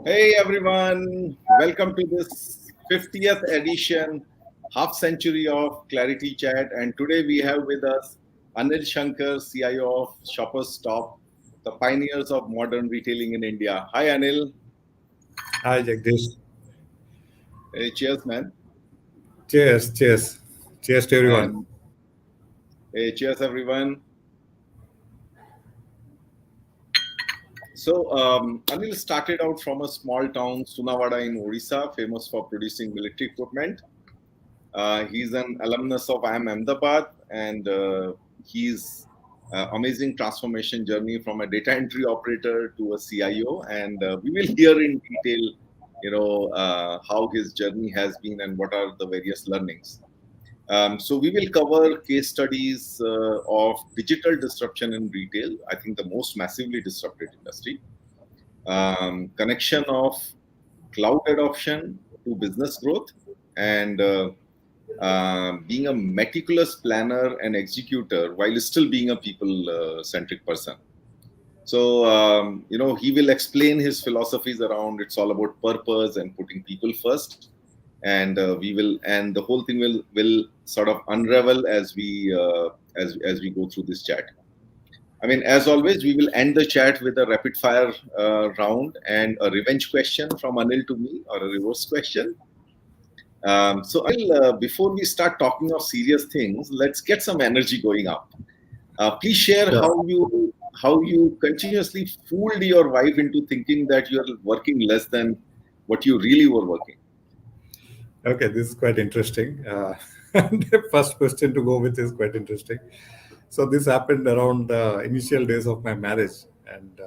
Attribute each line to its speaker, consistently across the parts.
Speaker 1: Hey everyone, welcome to this 50th edition, half century of ClariTea Chat. And today we have with us Anil Shankar, CIO of Shoppers Stop, the pioneers of modern retailing in India. Hi Anil.
Speaker 2: Hi, Jagdish.
Speaker 1: Hey, cheers, man.
Speaker 2: Cheers, cheers. Cheers to everyone.
Speaker 1: And hey, cheers, everyone. So, Anil started out from a small town, Sunawada in Odisha, famous for producing military equipment. He's an alumnus of IIM Ahmedabad, and he's amazing transformation journey from a data entry operator to a CIO. And we will hear in detail, how his journey has been and what are the various learnings. So we will cover case studies of digital disruption in retail. I think the most massively disrupted industry. Connection of cloud adoption to business growth, and being a meticulous planner and executor while still being a people-centric person. So, he will explain his philosophies around it's all about purpose and putting people first. And the whole thing will sort of unravel as we go through this chat. I mean, as always, we will end the chat with a rapid fire round and a revenge question from Anil to me, or a reverse question. So Anil, before we start talking of serious things, let's get some energy going up. Please share how you continuously fooled your wife into thinking that you're working less than what you really were working.
Speaker 2: Okay, this is quite interesting. The first question to go with is quite interesting. So this happened around the initial days of my marriage, and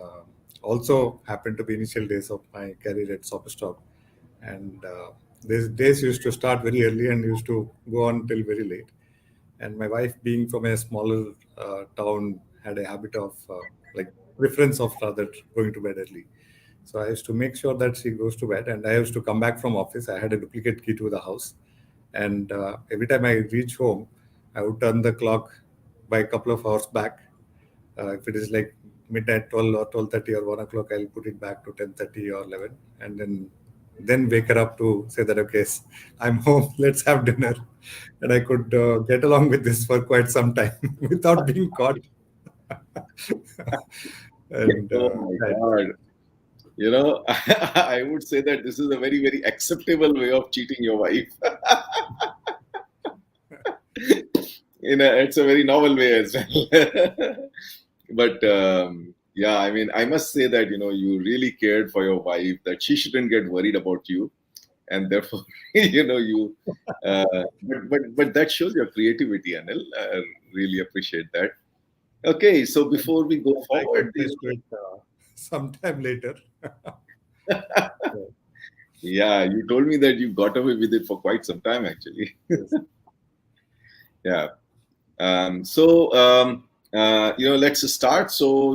Speaker 2: also happened to be initial days of my career at Shopperstop. And these days used to start very early and used to go on till very late. And my wife, being from a smaller town, had a habit of preference of rather going to bed early. So I used to make sure that she goes to bed, and I used to come back from office. I had a duplicate key to the house, and every time I reach home, I would turn the clock by a couple of hours back. If it is like midnight, 12 or 12:30 or 1 o'clock, I'll put it back to 10:30 or 11, and then wake her up to say that okay, I'm home. Let's have dinner, and I could get along with this for quite some time without being caught. And
Speaker 1: Oh my God. I would say that this is a very, very acceptable way of cheating your wife. It's a very novel way as well. But yeah, I mean, I must say that, you really cared for your wife, that she shouldn't get worried about you. And therefore, but that shows your creativity, Anil. I really appreciate that. Okay, so before we go forward,
Speaker 2: sometime later.
Speaker 1: Yeah, you told me that you got away with it for quite some time, actually.
Speaker 2: Yes.
Speaker 1: Yeah. Let's start. So,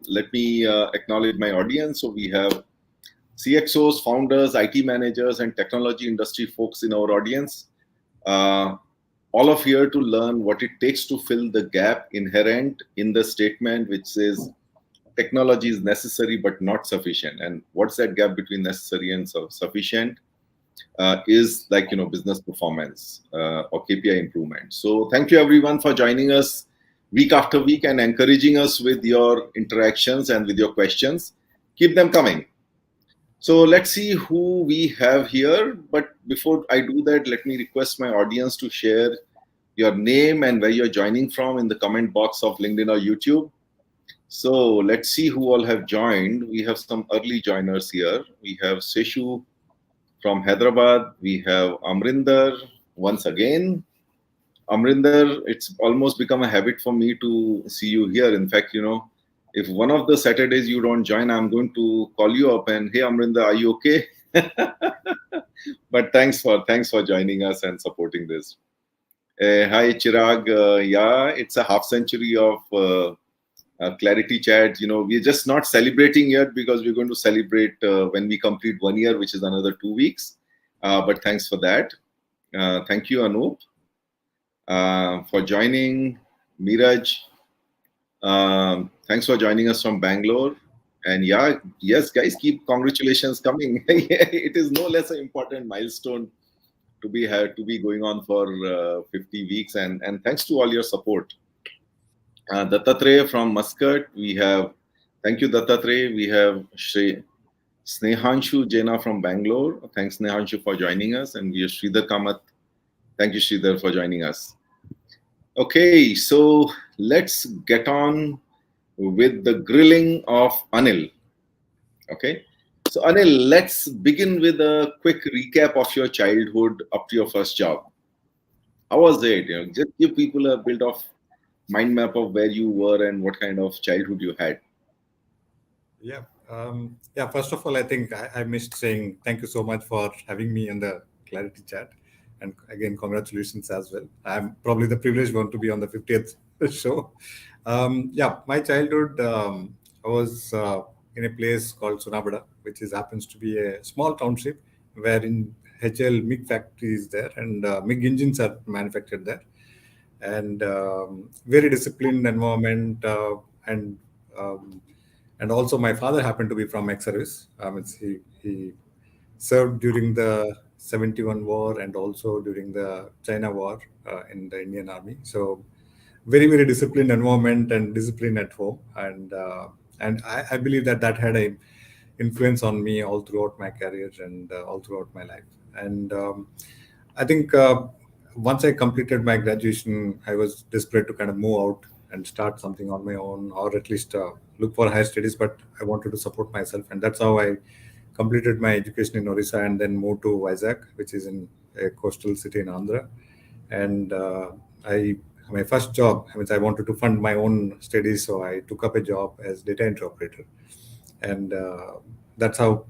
Speaker 1: let me acknowledge my audience. So we have CXOs, founders, IT managers, and technology industry folks in our audience. All of here to learn what it takes to fill the gap inherent in the statement, which says technology is necessary but not sufficient. And what's that gap between necessary and sufficient? is like, business performance or KPI improvement. So thank you everyone for joining us week after week and encouraging us with your interactions and with your questions. Keep them coming. So let's see who we have here. But before I do that, let me request my audience to share your name and where you're joining from in the comment box of LinkedIn or YouTube. So let's see who all have joined. We have some early joiners here. We have Seshu from Hyderabad. We have Amarinder once again. Amrinder, it's almost become a habit for me to see you here. In fact, if one of the Saturdays you don't join, I'm going to call you up and, hey, Amrinder, are you okay? But thanks for joining us and supporting this. Hi, Chirag. Yeah, it's a half century of ClariTea Chat. We're just not celebrating yet because we're going to celebrate when we complete 1 year, which is another 2 weeks. But thanks for that. Thank you, Anup. For joining, Miraj. Thanks for joining us from Bangalore. And yes, guys, keep congratulations coming. It is no less an important milestone to be going on for 50 weeks. And thanks to all your support. Dattatray from Muscat. Thank you, Dattatray. We have Snehanshu Jena from Bangalore. Thanks, Snehanshu, for joining us. And we have Sridhar Kamath. Thank you, Sridhar, for joining us. Okay, so let's get on with the grilling of Anil. Okay, so Anil, let's begin with a quick recap of your childhood up to your first job. How was it? Just give people a build of mind map of where you were and what kind of childhood you had.
Speaker 2: Yeah. Yeah. First of all, I think I missed saying thank you so much for having me on the ClariTea Chat. And again, congratulations as well. I'm probably the privileged one to be on the 50th show. Yeah. My childhood, I was in a place called Sunabada, which happens to be a small township wherein HL MIG factory is there and MIG engines are manufactured there. And very disciplined environment and um, and also my father happened to be from ex-service. He served during the 71 war and also during the China war in the Indian Army. So very, very disciplined environment and discipline at home. And I believe that had a influence on me all throughout my career and all throughout my life. And I think once I completed my graduation, I was desperate to kind of move out and start something on my own, or at least look for higher studies. But I wanted to support myself, and that's how I completed my education in Orissa and then moved to Vizag, which is in a coastal city in Andhra. And I my first job, I mean, I wanted to fund my own studies, so I took up a job as data entry operator, and that's how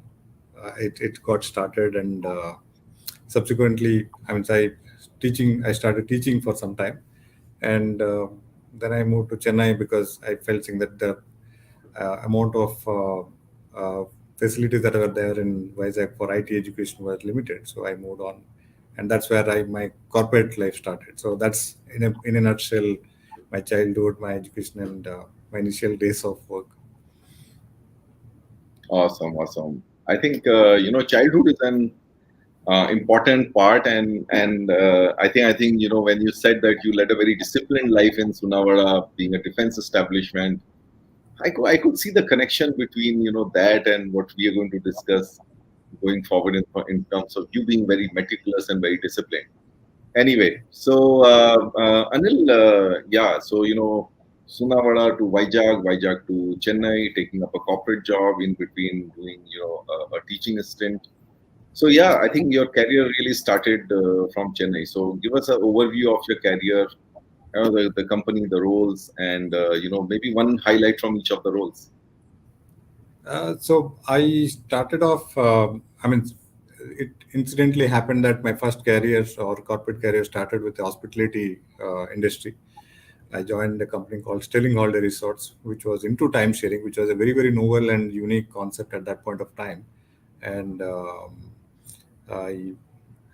Speaker 2: it got started. And subsequently, I started teaching for some time, and then I moved to Chennai because I felt saying that the amount of facilities that were there in Vizag for IT education was limited. So I moved on, and that's where my corporate life started. So that's in a nutshell my childhood, my education, and my initial days of work.
Speaker 1: Awesome. I think childhood is an important part, and I think when you said that you led a very disciplined life in Sunawara, being a defense establishment, I could see the connection between that and what we are going to discuss going forward in terms of you being very meticulous and very disciplined. Anyway, so Anil, so Sunawara to Vizag to Chennai, taking up a corporate job in between doing a teaching stint. So yeah, I think your career really started from Chennai. So give us an overview of your career, the company, the roles, and maybe one highlight from each of the roles.
Speaker 2: So I started off. It incidentally happened that my first career or corporate career started with the hospitality industry. I joined a company called Sterling Holiday Resorts, which was into time sharing, which was a very, very novel and unique concept at that point of time. And I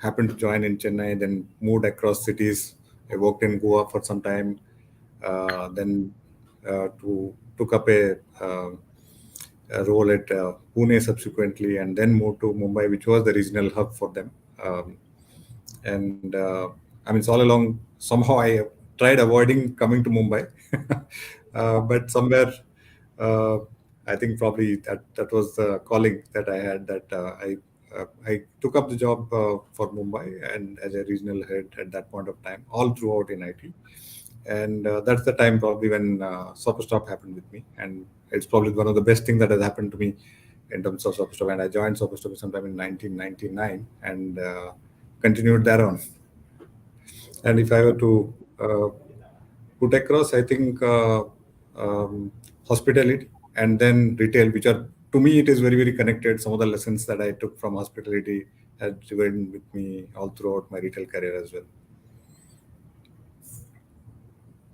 Speaker 2: happened to join in Chennai, then moved across cities. I worked in Goa for some time, then took up a role at Pune subsequently, and then moved to Mumbai, which was the regional hub for them. Um, and I mean, it's all along. Somehow, I tried avoiding coming to Mumbai, but somewhere, uh, I think probably that was the calling that I had. That I took up the job for Mumbai and as a regional head at that point of time, all throughout in IT. And that's the time probably when Superstop happened with me, and it's probably one of the best things that has happened to me in terms of Superstop. And I joined Superstop sometime in 1999 and continued thereon. And if I were to put across, I think hospitality and then retail, which are, to me, it is very, very connected. Some of the lessons that I took from hospitality had remained with me all throughout my retail career as well.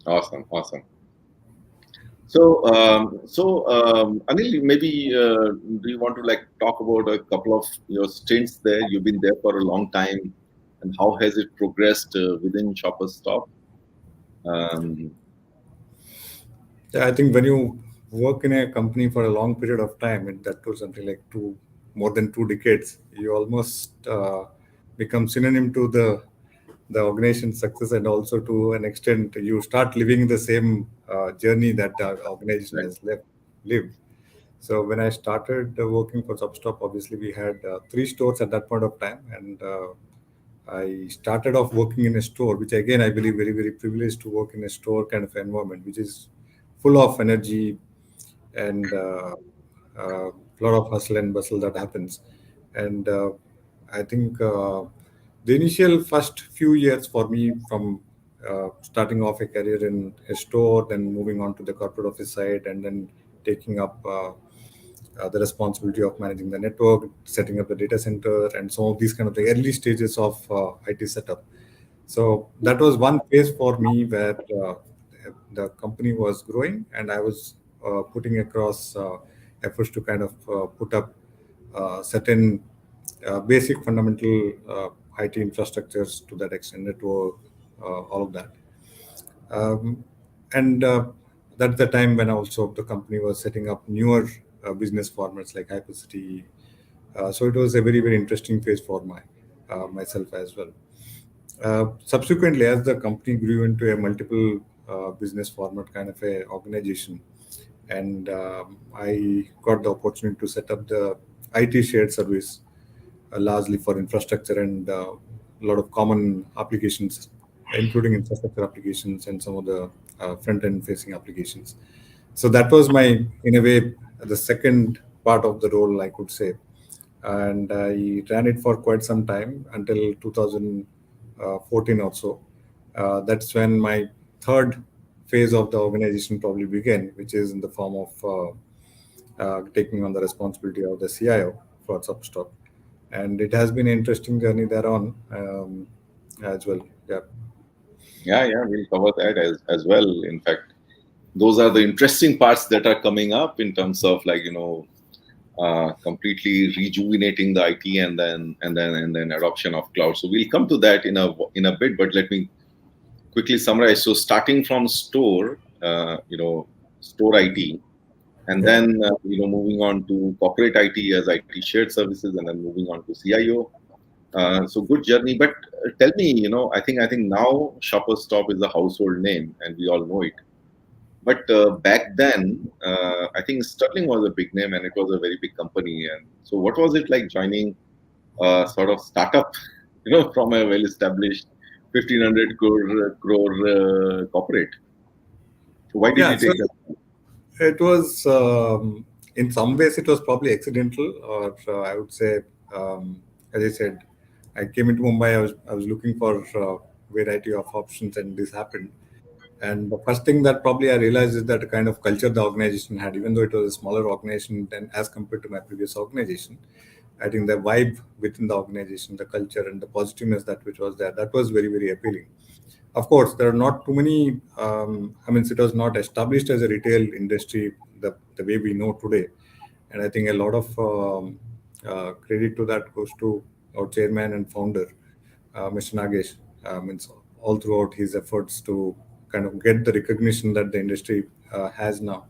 Speaker 1: Awesome, awesome. So, Anil, maybe do you want to like talk about a couple of your stints there? You've been there for a long time, and how has it progressed within Shoppers Stop? Um,
Speaker 2: Yeah, I think when you work in a company for a long period of time, and that was something like more than 2 decades, you almost become synonym to the organization's success, and also to an extent, you start living the same journey that the organization
Speaker 1: right,
Speaker 2: has lived. So when I started working for Substop, obviously we had 3 stores at that point of time, and I started off working in a store, which again I believe very, very privileged to work in a store kind of environment, which is full of energy and a lot of hustle and bustle that happens. And I think the initial first few years for me, from starting off a career in a store, then moving on to the corporate office side, and then taking up the responsibility of managing the network, setting up the data center, and some of these kind of the early stages of IT setup. So that was one phase for me where the company was growing, and I was putting across efforts to kind of put up certain basic fundamental IT infrastructures to that extent, network, all of that. Um, and That's the time when also the company was setting up newer business formats like Hypercity. So it was a very, very interesting phase for myself as well. Subsequently, as the company grew into a multiple business format kind of a organization, and I got the opportunity to set up the IT shared service, largely for infrastructure and a lot of common applications, including infrastructure applications and some of the front end facing applications. So that was my, in a way, the second part of the role, I could say. And I ran it for quite some time until 2014 or so. That's when my third phase of the organization probably began, which is in the form of taking on the responsibility of the CIO for Substock. And it has been an interesting journey thereon as well. Yeah.
Speaker 1: yeah, yeah, we'll cover that as well. In fact, those are the interesting parts that are coming up in terms of like completely rejuvenating the IT and then adoption of cloud. So we'll come to that in a bit, but let me quickly summarize. So starting from store IT, and
Speaker 2: Yeah.
Speaker 1: then moving on to corporate IT as IT shared services, and then moving on to CIO. So good journey. But tell me, I think now Shoppers Stop is a household name, and we all know it. But back then, I think Sterling was a big name, and it was a very big company. And so, what was it like joining a sort of startup, from a well-established 1,500 crore corporate? Why did
Speaker 2: Yeah.
Speaker 1: you
Speaker 2: So
Speaker 1: take that?
Speaker 2: it was, in some ways, it was probably accidental, or I would say, as I said, I came into Mumbai. I was looking for a variety of options, and this happened. And the first thing that probably I realized is that the kind of culture the organization had, even though it was a smaller organization than as compared to my previous organization, I think the vibe within the organization, the culture, and the positiveness that which was there, that was very, very appealing. Of course, there are not too many. I mean, it was not established as a retail industry the way we know today, and I think a lot of credit to that goes to our chairman and founder, Mr. Nagesh. Means all throughout his efforts to kind of get the recognition that the industry has now.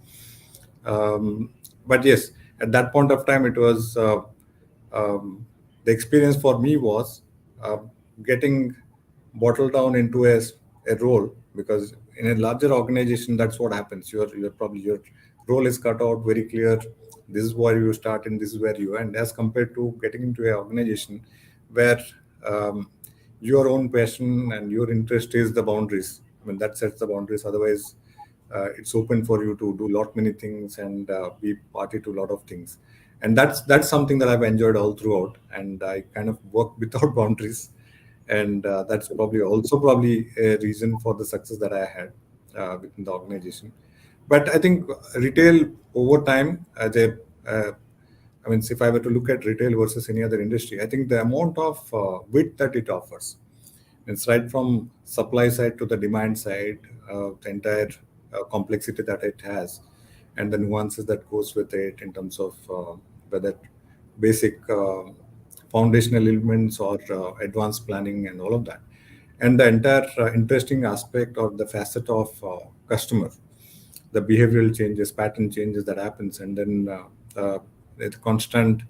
Speaker 2: But yes, At that point of time, it was um, the experience for me was uh, getting bottled down into a role, because in a larger organization, that's what happens. You're probably, your role is cut out very clear. This is where you start and this is where you end, as compared to getting into an organization where um, your own passion and your interest is the boundaries. I mean, that sets the boundaries. Otherwise, it's open for you to do lot many things and be party to a lot of things. And that's something that I've enjoyed all throughout, and I kind of work without boundaries. And that's probably a reason for the success that I had within the organization. But I think retail over time, I mean, if I were to look at retail versus any other industry, I think the amount of width that it offers, it's right from supply side to the demand side, the entire complexity that it has, and the nuances that goes with it in terms of whether basic foundational elements or advanced planning and all of that, and the entire interesting aspect or the facet of customer, the behavioral changes, pattern changes that happens, and then the constant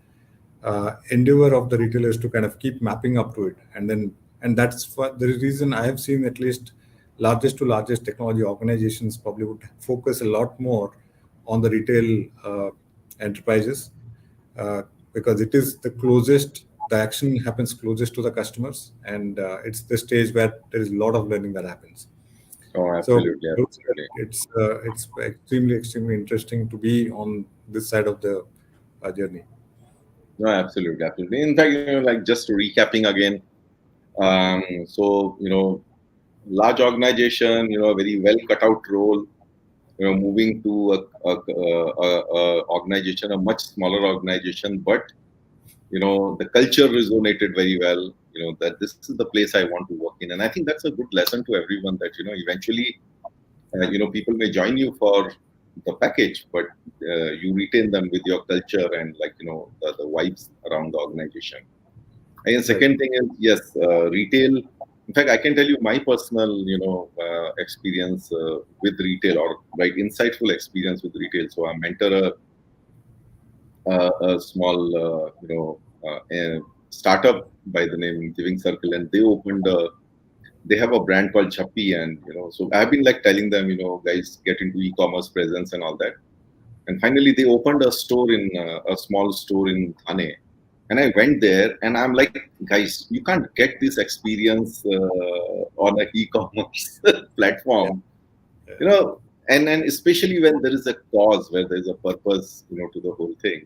Speaker 2: endeavor of the retailers to kind of keep mapping up to it. And that's for the reason I have seen at least largest to largest technology organizations probably would focus a lot more on the retail enterprises, uh, because it is the closest, the action happens closest to the customers, and it's the stage where there is a lot of learning that happens.
Speaker 1: Oh,
Speaker 2: So
Speaker 1: absolutely, absolutely.
Speaker 2: it's extremely interesting to be on this side of the journey.
Speaker 1: No, absolutely, absolutely. In fact, like just recapping again. So, large organization, a very well cut out role, moving to a organization, a much smaller organization, but the culture resonated very well. That this is the place I want to work in, and I think that's a good lesson to everyone. That eventually, people may join you for the package, but you retain them with your culture and the vibes around the organization. And the
Speaker 2: Right.
Speaker 1: second thing is, yes, retail. In fact, I can tell you my personal, experience with retail, or right, insightful experience with retail. So I mentor a small, a startup by the name Giving Circle, and they have a brand called Chappi, and so I've been like telling them, guys, get into e-commerce presence and all that. And finally, they opened a store in a small store in Thane, and I went there, and I'm like, guys, you can't get this experience on an e-commerce
Speaker 2: Yeah.
Speaker 1: platform, you know, and especially when there is a cause, where there is a purpose, to the whole thing.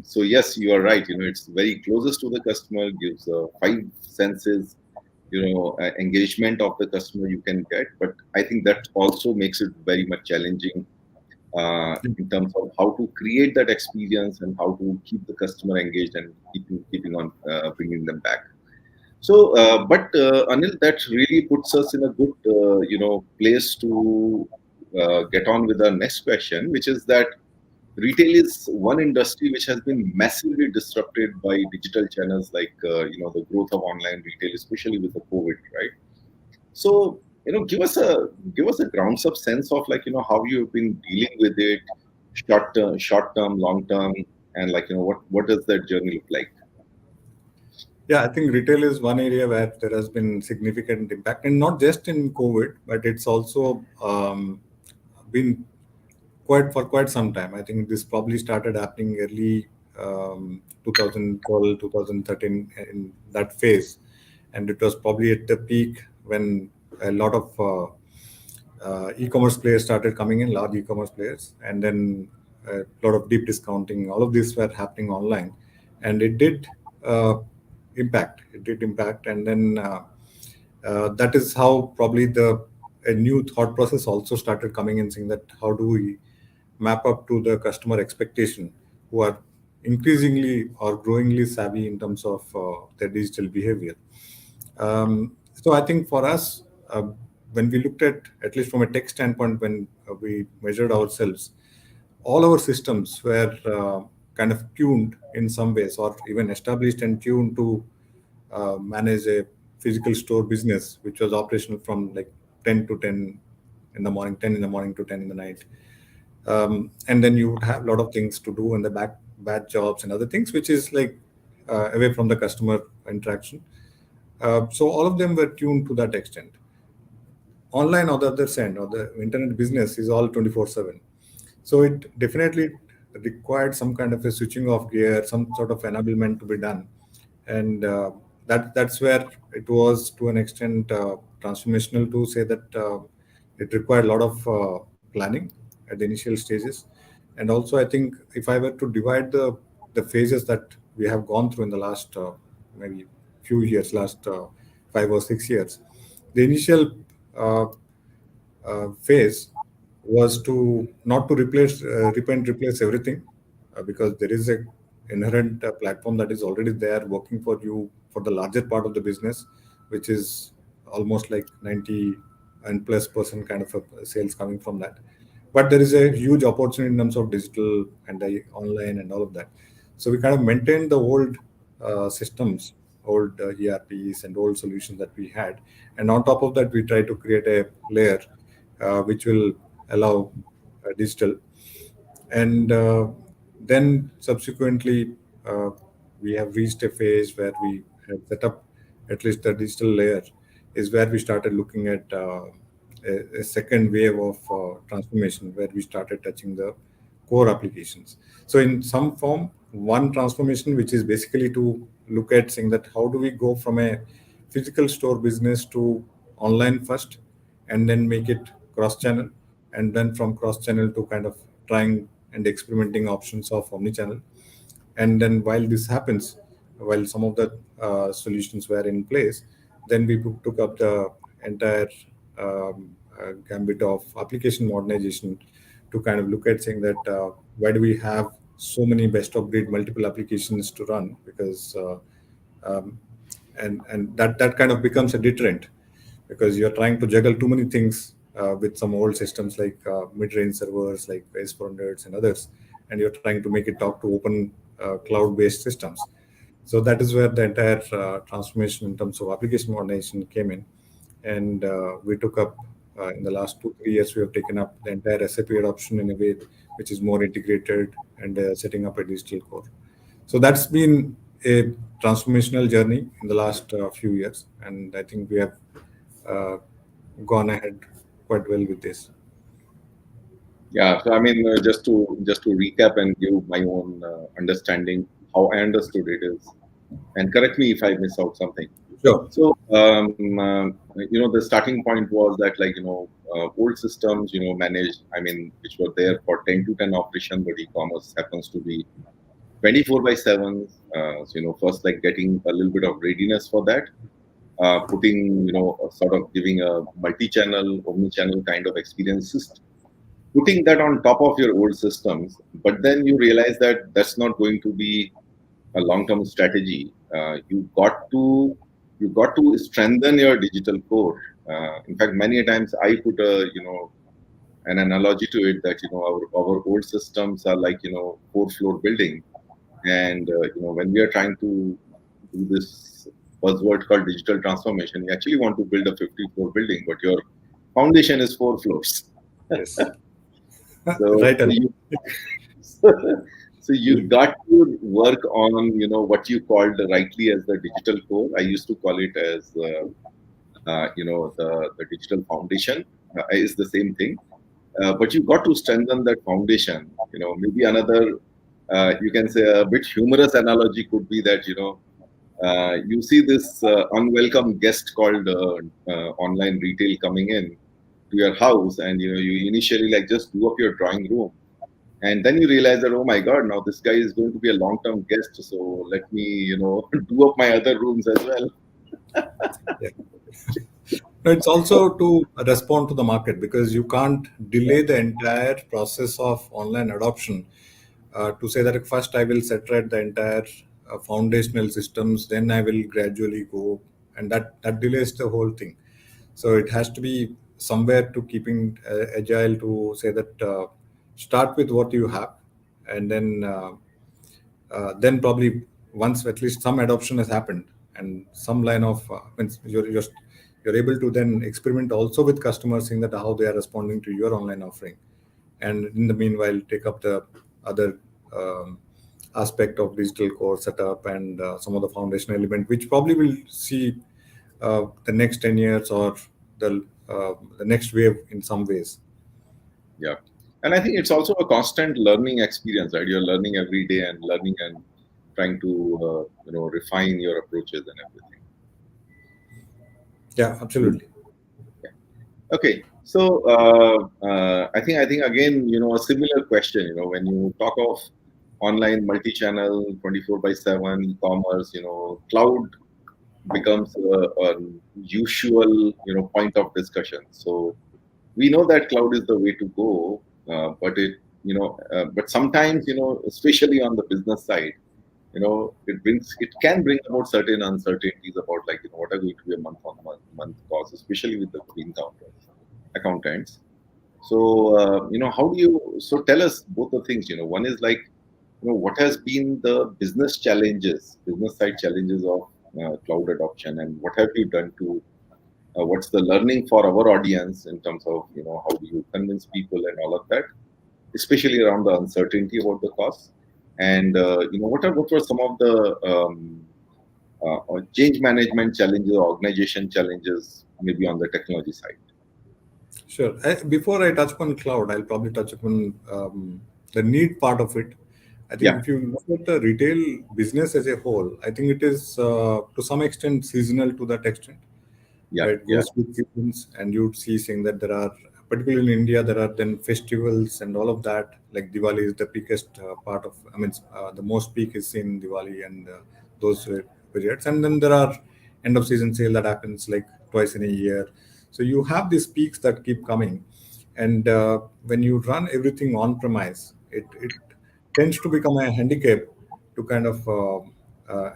Speaker 1: So yes, you are right. It's very closest to the customer, gives five senses, engagement of the customer you can get. But I think that also makes it very much challenging in terms of how to create that experience and how to keep the customer engaged and keeping on bringing them back. So, but Anil, that really puts us in a good, place to get on with our next question, which is that retail is one industry which has been massively disrupted by digital channels, like the growth of online retail, especially with the COVID, right? So, give us a grounds up sense of, like, how you've been dealing with it, short term, long term, and like, what does that journey look like?
Speaker 2: Yeah, I think retail is one area where there has been significant impact, and not just in COVID, but it's also been quite some time. I think this probably started happening early 2012, 2013, in that phase, and it was probably at the peak when a lot of e-commerce players started coming in, large e-commerce players, and then a lot of deep discounting. All of these were happening online, and it did impact. It did impact, and then that is how probably the a new thought process also started coming in, saying that how do we map up to the customer expectation, who are increasingly or growingly savvy in terms of their digital behavior. So I think for us, when we looked at least from a tech standpoint, when we measured ourselves, all our systems were kind of tuned in some ways, or even established and tuned to manage a physical store business, which was operational from like 10 to 10 in the morning, 10 in the morning to 10 in the night. And then you would have a lot of things to do in the batch jobs and other things, which is like away from the customer interaction. So all of them were tuned to that extent. Online, on the other side, or the internet business is all 24/7. So it definitely required some kind of a switching off gear, some sort of enablement to be done, and that's where it was to an extent transformational to say that it required a lot of planning at the initial stages. And also, I think if I were to divide the phases that we have gone through in the last maybe few years, last 5 or 6 years, the initial uh, phase was to not to replace rip and replace everything, because there is a inherent platform that is already there working for you for the larger part of the business, which is almost like 90 and plus percent kind of a sales coming from that. But there is a huge opportunity in terms of digital and the online and all of that. So we kind of maintained the old systems, old ERPs and old solutions that we had, and on top of that we try to create a layer which will allow digital. And then subsequently, uh, we have reached a phase where we have set up at least the digital layer, is where we started looking at a second wave of transformation, where we started touching the core applications. So in some form, one transformation, which is basically to look at saying that how do we go from a physical store business to online first, and then make it cross channel, and then from cross channel to kind of trying and experimenting options of omni-channel. And then while this happens, while some of the solutions were in place, then we took up the entire gambit of application modernization to kind of look at saying that why do we have so many best of breed multiple applications to run, because um, and that kind of becomes a deterrent, because you're trying to juggle too many things with some old systems like mid-range servers like S400s and others, and you're trying to make it talk to open cloud-based systems. So that is where the entire transformation in terms of application modernization came in. And we took up in the last 2 3 years, we have taken up the entire SAP adoption in a way which is more integrated, and setting up a digital core. So that's been a transformational journey in the last few years, and I think we have uh, gone ahead quite well with this.
Speaker 1: Yeah, so I mean, just to recap and give my own understanding, how I understood it is, and correct me if I miss out something.
Speaker 2: Sure.
Speaker 1: So, the starting point was that, like, old systems, managed, I mean, which were there for 10 to 10 operation, but e-commerce happens to be 24 by 7. So, first, like, getting a little bit of readiness for that, putting, sort of giving a multi-channel, omni-channel kind of experiences, putting that on top of your old systems. But then you realize that that's not going to be a long-term strategy. You got to strengthen your digital core. In fact, many times I put an analogy to it that our old systems are like 4-floor building, and when we are trying to do this buzzword called digital transformation, you actually want to build a 50-floor building, but your foundation is 4 floors.
Speaker 2: Yes.
Speaker 1: So,
Speaker 2: Right. And
Speaker 1: so you got to work on what you called rightly as the digital core. I used to call it as the digital foundation is the same thing. But you got to strengthen that foundation. Maybe another you can say a bit humorous analogy could be that you see this unwelcome guest called online retail coming in to your house, and you initially like just do up your drawing room, and then you realize that, oh my god, now this guy is going to be a long-term guest, so let me do up my other rooms as well.
Speaker 2: yeah. No, it's also to respond to the market, because you can't delay the entire process of online adoption to say that first I will saturate the entire foundational systems, then I will gradually go, and that delays the whole thing. So it has to be somewhere to keeping agile to say that start with what you have, and then probably once at least some adoption has happened and some line of means you're able to then experiment also with customers, seeing that how they are responding to your online offering, and in the meanwhile take up the other um, aspect of digital core setup and some of the foundational element, which probably will see the next 10 years or the next wave in some ways.
Speaker 1: Yeah. And I think it's also a constant learning experience, right? You're learning every day and learning and trying to, refine your approaches and everything.
Speaker 2: Yeah, absolutely.
Speaker 1: Yeah. Okay. So I think again, a similar question. When you talk of online multi-channel, 24/7 e-commerce, cloud becomes a usual, point of discussion. So we know that cloud is the way to go, but sometimes, especially on the business side, it can bring about certain uncertainties about, like, what are going to be a month cost, especially with the green accountants. So how do you, so tell us both the things. One is like, what has been the business side challenges of cloud adoption, and what have you done to what's the learning for our audience in terms of, how do you convince people and all of that, especially around the uncertainty about the cost. And what were some of the change management challenges or organization challenges, maybe on the technology side?
Speaker 2: Sure. Before I touch upon cloud, I'll probably touch upon the need part of it. I think
Speaker 1: Yeah,
Speaker 2: if you look at the retail business as a whole, I think it is to some extent seasonal to that extent,
Speaker 1: yeah,
Speaker 2: where it
Speaker 1: yeah,
Speaker 2: goes with seasons, and you'd see saying that there are, particularly in India, there are then festivals and all of that. Like Diwali is the peakest part of, I mean, the most peak is in Diwali and those periods. And then there are end of season sale that happens like twice in a year. So you have these peaks that keep coming. And when you run everything on premise, it tends to become a handicap to kind of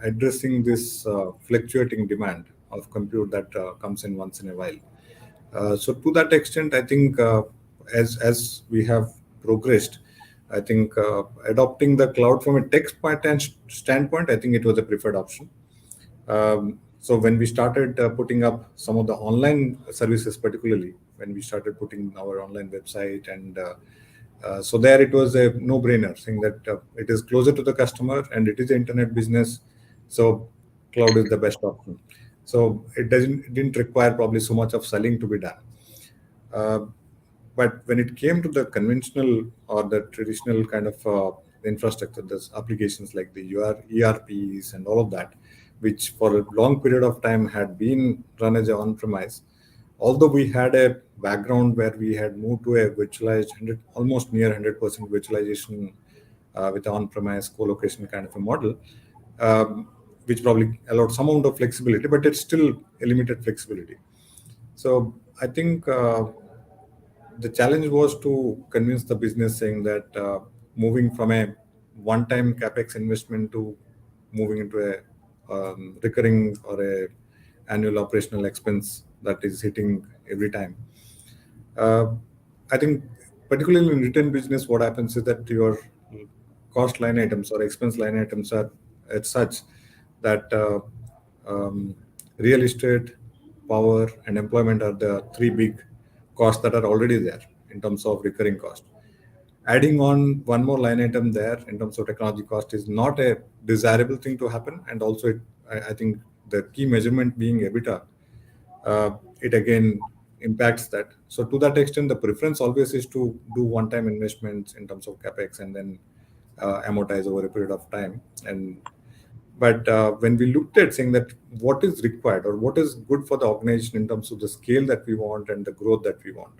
Speaker 2: addressing this fluctuating demand of compute that comes in once in a while. So to that extent, I think as we have progressed, I think adopting the cloud from a tech standpoint, I think it was a preferred option. So when we started putting up some of the online services, particularly when we started putting our online website, and so there it was a no-brainer, saying that it is closer to the customer and it is an internet business, so cloud is the best option. So it didn't require probably so much of selling to be done. Uh, but when it came to the conventional or the traditional kind of infrastructure, there's applications like the ERPs and all of that, which for a long period of time had been run as a on-premise. Although we had a background where we had moved to a virtualized, almost near 100% virtualization with on-premise co-location kind of a model, which probably allowed some amount of flexibility, but it's still a limited flexibility. So I think the challenge was to convince the business, saying that moving from a one-time capex investment to moving into a recurring or a annual operational expense that is hitting every time. Uh, I think particularly in return business, what happens is that your cost line items or expense line items are at such that um, real estate, power, and employment are the three big costs that are already there in terms of recurring cost. Adding on one more line item there in terms of technology cost is not a desirable thing to happen, and also I think the key measurement being EBITDA, it again impacts that. So to that extent, the preference always is to do one-time investments in terms of capex and then amortize over a period of time. And but when we looked at saying that what is required or what is good for the organization in terms of the scale that we want and the growth that we want,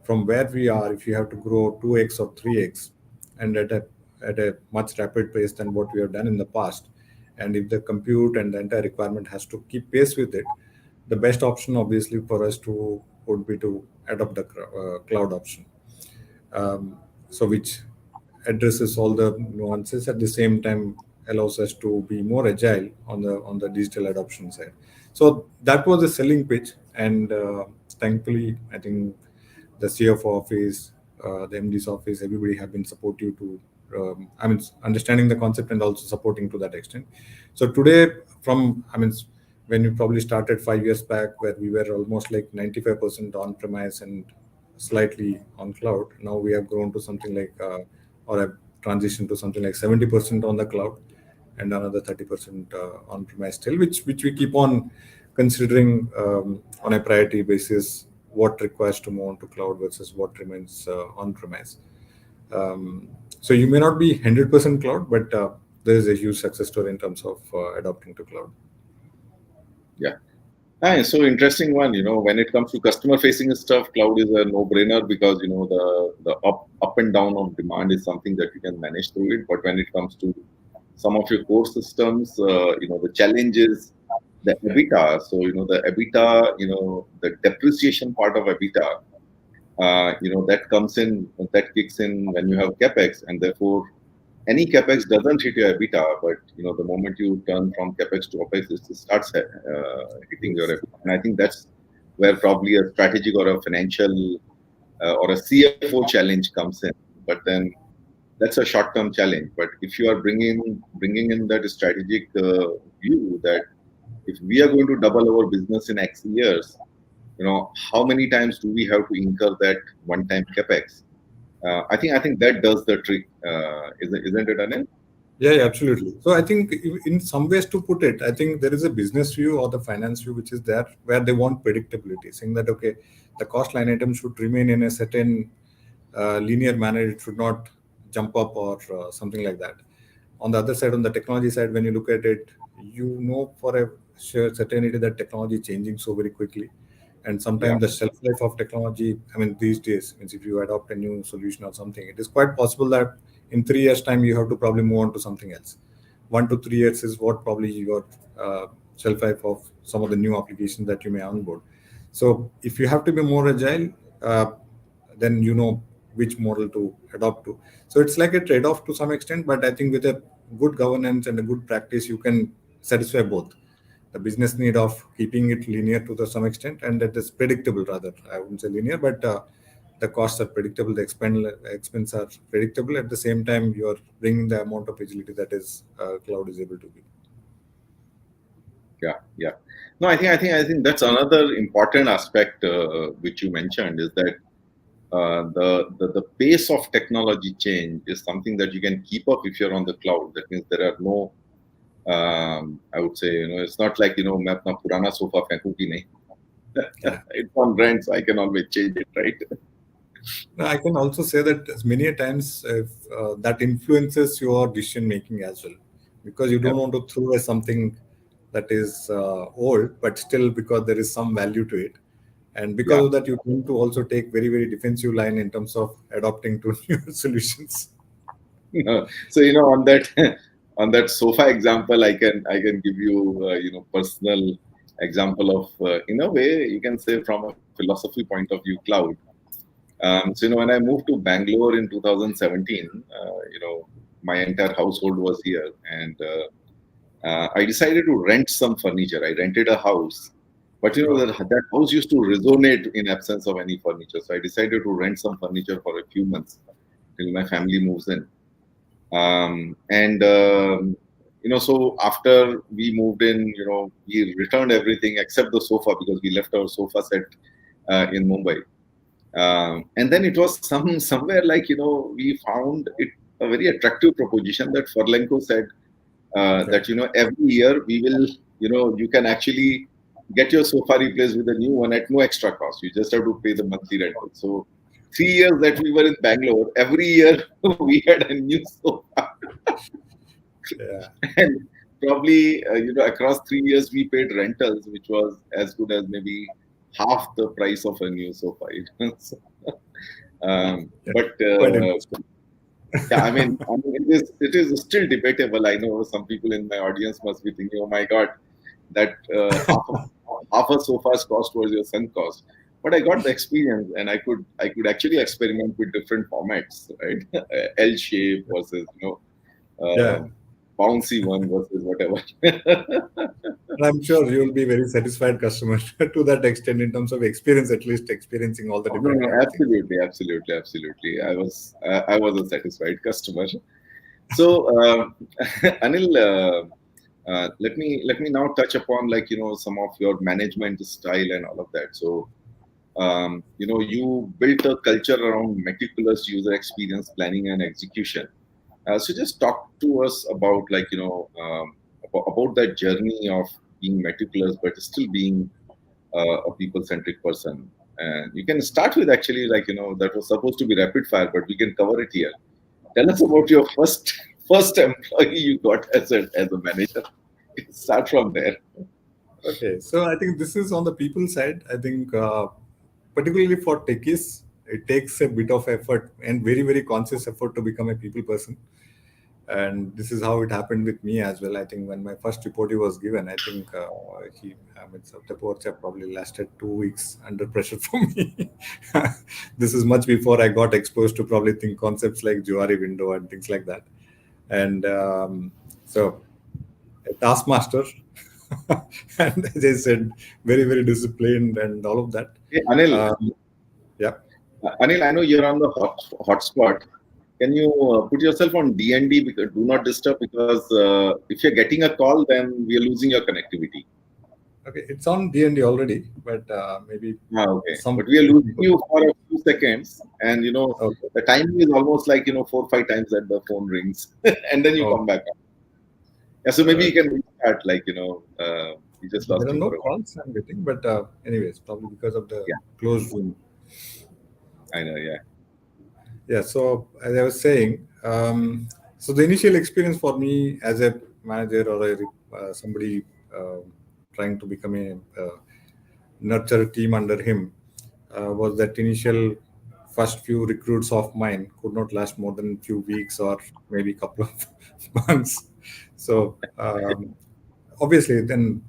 Speaker 2: from where we are, if you have to grow 2x or 3x, and at a much rapid pace than what we have done in the past, and if the compute and the entire requirement has to keep pace with it, the best option obviously for us to would be to adopt the cloud option, so which addresses all the nuances at the same time allows us to be more agile on the digital adoption side. So that was a selling pitch, and thankfully I think the CFO office, the MD's office, everybody have been supportive to I mean understanding the concept and also supporting to that extent. So today, from I mean when we probably started 5 years back, where we were almost like 95% on premise and slightly on cloud. Now we have grown to something like, or have transitioned to something like 70% on the cloud, and another 30% on premise still, which we keep on considering on a priority basis, what requires to move on to cloud versus what remains on premise. So you may not be 100% cloud, but there is a huge success story in terms of adopting to cloud.
Speaker 1: Yeah. It's so interesting one. When it comes to customer facing stuff, cloud is a no-brainer because the up and down of demand is something that you can manage through it. But when it comes to some of your core systems, the challenge is the EBITDA. So the EBITDA, the depreciation part of EBITDA, that kicks in when you have capex, and therefore any capex doesn't hit your EBITDA, but the moment you turn from capex to opex, it starts hitting your EBITDA. And I think that's where probably a strategic or a financial or a CFO challenge comes in. But then that's a short-term challenge. But if you are bringing in that strategic view that if we are going to double our business in X years, how many times do we have to incur that one-time capex? I think that does the trick, isn't it, Anil?
Speaker 2: Yeah, yeah, absolutely. So I think in some ways to put it, I think there is a business view or the finance view which is there where they want predictability, saying that okay, the cost line item should remain in a certain linear manner. It should not jump up or something like that. On the other side, on the technology side, when you look at it, you know for a sure certainty that technology is changing so very quickly, and
Speaker 1: Yeah,
Speaker 2: sometimes the shelf life of technology, I mean, these days, means if you adopt a new solution or something, it is quite possible that in 3 years' time you have to probably move on to something else. 1 to 3 years is what probably your shelf life of some of the new applications that you may onboard. So if you have to be more agile, then you know which model to adopt to. So it's like a trade-off to some extent, but I think with a good governance and a good practice, you can satisfy both the business need of keeping it linear to some extent, and that is predictable rather. I wouldn't say linear, but the costs are predictable, the expense are predictable. At the same time, you are bringing the amount of agility that is cloud is able to give.
Speaker 1: yeah. No, I think that's another important aspect which you mentioned is that the pace of technology change is something that you can keep up if you're on the cloud. That means there are no, I would say, it's not like मैं अपना पुराना sofa फेंकूंगी नहीं.
Speaker 2: Yeah.
Speaker 1: It's on rent, so I can always change it, right?
Speaker 2: Now, I can also say that many a times if, that influences your decision making as well, because you don't want to throw away something that is old, but still because there is some value to it, and because
Speaker 1: Yeah.
Speaker 2: of that, you tend to also take very very defensive line in terms of adopting to new solutions.
Speaker 1: So on that on that sofa example, I can give you personal example of in a way you can say from a philosophy point of view cloud. So when I moved to Bangalore in 2017, my entire household was here, and I decided to rent some furniture. I rented a house, but
Speaker 2: Wow.
Speaker 1: that house used to resonate in absence of any furniture. So I decided to rent some furniture for a few months till my family moves in. And so after we moved in, we returned everything except the sofa because we left our sofa set in Mumbai. And then it was somewhere like we found it a very attractive proposition that Furlenco said
Speaker 2: Yeah.
Speaker 1: that every year we will you can actually get your sofa replaced with a new one at no extra cost. You just have to pay the monthly rental. So 3 years that we were in Bangalore, every year we had a new sofa.
Speaker 2: Yeah.
Speaker 1: And probably across 3 years we paid rentals which was as good as maybe half the price of a new sofa. So,
Speaker 2: Yeah.
Speaker 1: but
Speaker 2: Quite interesting.
Speaker 1: yeah, I mean it is still debatable. I know some people in my audience must be thinking, oh my god, that half a sofa's cost was your sunk cost. But I got the experience, and I could actually experiment with different formats, right? L shape versus
Speaker 2: Yeah.
Speaker 1: bouncy one versus whatever.
Speaker 2: And I'm sure you'll be very satisfied customer to that extent in terms of experience, at least experiencing all the
Speaker 1: Oh, no,
Speaker 2: different
Speaker 1: no,
Speaker 2: kind of things.
Speaker 1: absolutely. I was a satisfied customer. So, Anil, let me now touch upon some of your management style and all of that. So, you built a culture around meticulous user experience planning and execution. So just talk to us about about that journey of being meticulous but still being a people-centric person. And you can start with actually that was supposed to be rapid fire, but we can cover it here. Tell us about your first employee you got as a manager. Start from there.
Speaker 2: Okay, so I think this is on the people side. I think particularly for techies, it takes a bit of effort and very, very conscious effort to become a people person. And this is how it happened with me as well. I think when my first report was given, I think the reports have probably lasted 2 weeks under pressure for me. This is much before I got exposed to probably think concepts like Juari window and things like that. And so a taskmaster, and as I said, very, very disciplined and all of that.
Speaker 1: Hey, Anil,
Speaker 2: Yeah.
Speaker 1: Anil, I know you're on the hotspot. Can you put yourself on DND because do not disturb because if you're getting a call, then we are losing your connectivity.
Speaker 2: Okay, it's on D&D already, but maybe
Speaker 1: Okay,
Speaker 2: some.
Speaker 1: but we are losing you for a few seconds, and
Speaker 2: Okay.
Speaker 1: the timing is almost like 4 or 5 times that the phone rings, and then you
Speaker 2: Oh,
Speaker 1: come back. Yeah, so maybe you
Speaker 2: okay.
Speaker 1: can restart. We just
Speaker 2: There
Speaker 1: lost
Speaker 2: are
Speaker 1: you
Speaker 2: no
Speaker 1: for a while.
Speaker 2: calls I'm getting, but anyways, probably because of the
Speaker 1: Yeah,
Speaker 2: closed room.
Speaker 1: I know. Yeah.
Speaker 2: Yeah. So as I was saying, so the initial experience for me as a manager or somebody uh, trying to become a nurture a team under him was that initial first few recruits of mine could not last more than a few weeks or maybe a couple of months. So obviously then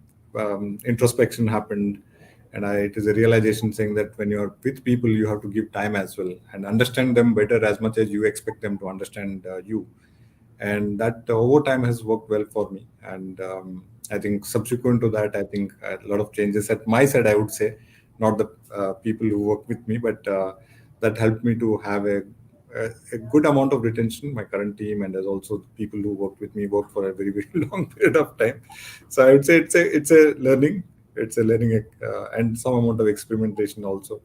Speaker 2: introspection happened, and it is a realization saying that when you're with people you have to give time as well and understand them better as much as you expect them to understand you. And that over time has worked well for me. And I think subsequent to that, I think a lot of changes at my side, I would say, not the people who work with me, but that helped me to have a good amount of retention. My current team and as also the people who worked with me worked for a very, very long period of time. So I would say it's a learning and some amount of experimentation also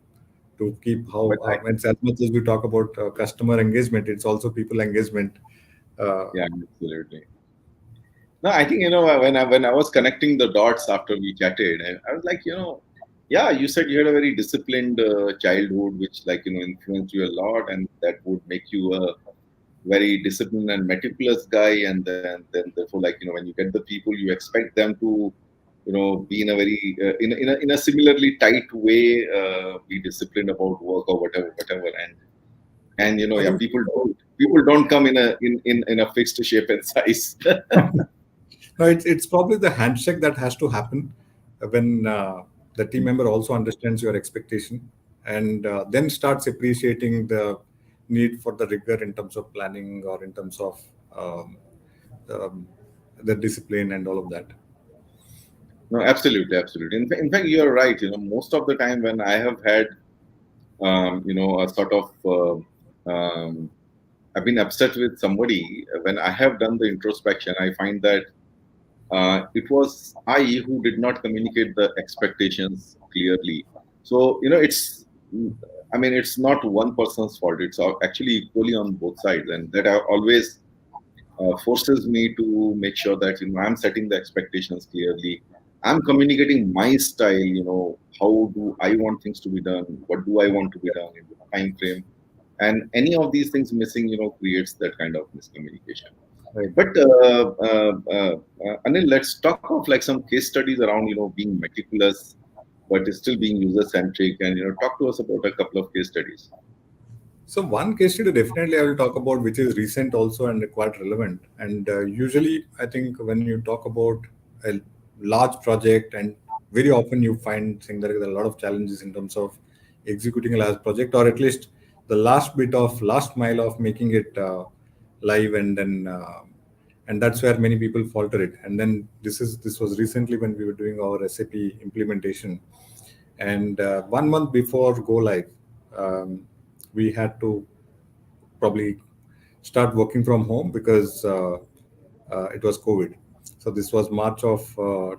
Speaker 2: to keep how
Speaker 1: But I,
Speaker 2: as much as we talk about customer engagement, it's also people engagement.
Speaker 1: yeah, absolutely. No, I think when I was connecting the dots after we chatted, I was like, yeah, you said you had a very disciplined childhood, which influenced you a lot, and that would make you a very disciplined and meticulous guy. And then therefore, when you get the people, you expect them to, be in a very in a similarly tight way, be disciplined about work or whatever. And
Speaker 2: I
Speaker 1: yeah,
Speaker 2: think
Speaker 1: people don't come in a fixed shape and size.
Speaker 2: no, it's probably the handshake that has to happen when the team member also understands your expectation and then starts appreciating the need for the rigor in terms of planning or in terms of um, um, the discipline and all of that.
Speaker 1: No, absolutely, absolutely. In fact, you're right. Most of the time when I have had, a sort of, I've been upset with somebody. When I have done the introspection, I find that it was I who did not communicate the expectations clearly. So, it's not one person's fault. It's actually equally on both sides, and that I always forces me to make sure that I'm setting the expectations clearly. I'm communicating my style. How do I want things to be done? What do I want to be done in what time frame? And any of these things missing, creates that kind of miscommunication.
Speaker 2: Right.
Speaker 1: But Anil, let's talk of like some case studies around being meticulous, but still being user centric, and talk to us about a couple of case studies.
Speaker 2: So one case study definitely I will talk about, which is recent also and quite relevant. And usually, I think when you talk about a large project, and very often you find saying there is a lot of challenges in terms of executing a large project, or at least the last mile of making it live, and that's where many people falter it. And then this was recently when we were doing our SAP implementation, and 1 month before go live, um, we had to probably start working from home because it was COVID. So this was March of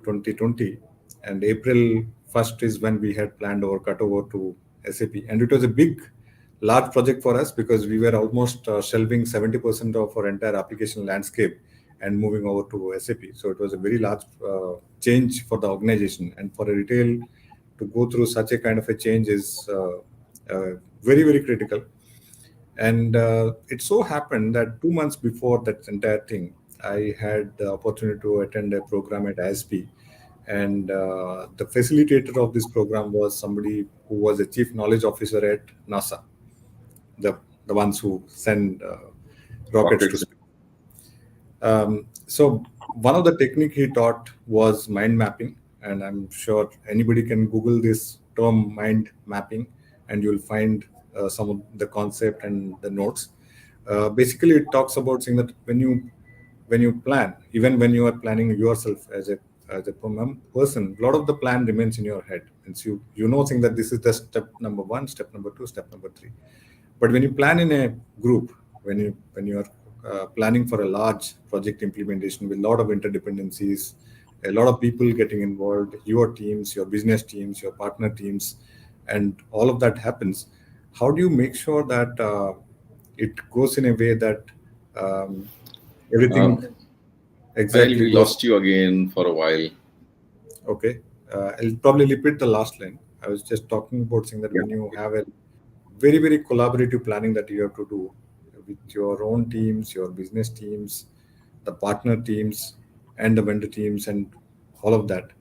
Speaker 2: 2020, and April 1st is when we had planned our cutover to SAP, and it was a big, large project for us because we were almost shelving 70% of our entire application landscape and moving over to SAP. So it was a very large change for the organization, and for a retail to go through such a kind of a change is very, very critical. And it so happened that 2 months before that entire thing, I had the opportunity to attend a program at ISP. And the facilitator of this program was somebody who was a chief knowledge officer at NASA, the, the ones who send rockets to
Speaker 1: Rockets.
Speaker 2: space. So one of the technique he taught was mind mapping, and I'm sure anybody can Google this term mind mapping, and you'll find some of the concept and the notes. Basically, it talks about saying that when you plan, even when you are planning yourself as a person, a lot of the plan remains in your head, and so you know saying that this is the step number one, step number two, step number three. But when you plan in a group, when you are planning for a large project implementation with a lot of interdependencies, a lot of people getting involved, your teams, your business teams, your partner teams, and all of that happens, how do you make sure that it goes in a way that um, everything
Speaker 1: Um, Anil,
Speaker 2: exactly
Speaker 1: we
Speaker 2: goes?
Speaker 1: lost you again for a while.
Speaker 2: Okay. I'll probably repeat the last line. I was just talking about saying that
Speaker 1: Yeah.
Speaker 2: when you have a very, very collaborative planning that you have to do with your own teams, your business teams, the partner teams, and the vendor teams, and all of that.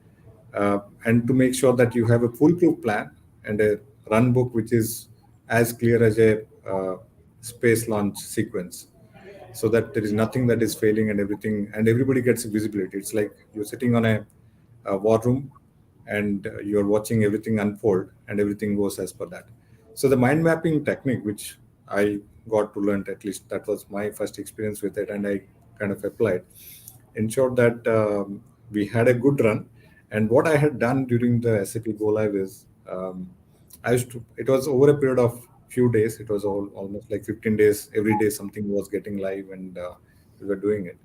Speaker 2: And to make sure that you have a foolproof plan and a run book which is as clear as a space launch sequence, so that there is nothing that is failing and everything, and everybody gets visibility. It's like you're sitting on a war room, and you're watching everything unfold, and everything goes as per that. So the mind mapping technique, which I got to learn, at least that was my first experience with it, and I kind of applied, ensured that we had a good run. And what I had done during the SAP Go Live is, I used to, it was over a period of few days. It was almost like 15 days. Every day something was getting live, and we were doing it.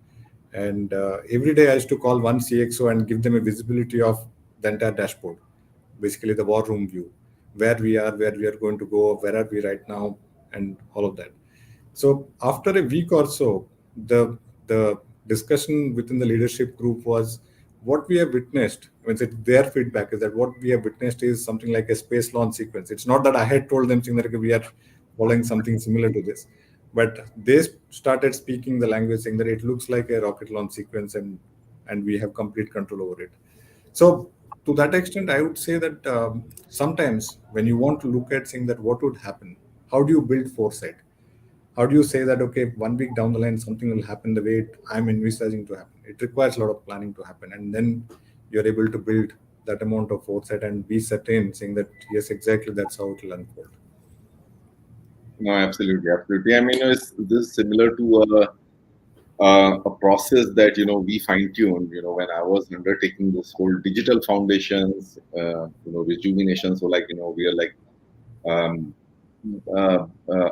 Speaker 2: And every day I used to call one CXO and give them a visibility of the entire dashboard, basically the war room view, where we are going to go, where are we right now, and all of that. So after a week or so, the discussion within the leadership group was what we have witnessed. I mean, their feedback is that what we have witnessed is something like a space launch sequence. It's not that I had told them saying that okay, we are following something similar to this, but they started speaking the language saying that it looks like a rocket launch sequence, and we have complete control over it. So to that extent, I would say that sometimes when you want to look at saying that what would happen, how do you build foresight? How do you say that okay, 1 week down the line something will happen the way I'm envisaging to happen? It requires a lot of planning to happen, and then you're able to build that amount of foresight and be certain saying that yes, exactly that's how it will unfold.
Speaker 1: No, absolutely, absolutely. I mean, this is similar to a process that we fine tuned. When I was undertaking this whole digital foundations, rejuvenation. So like we are like um,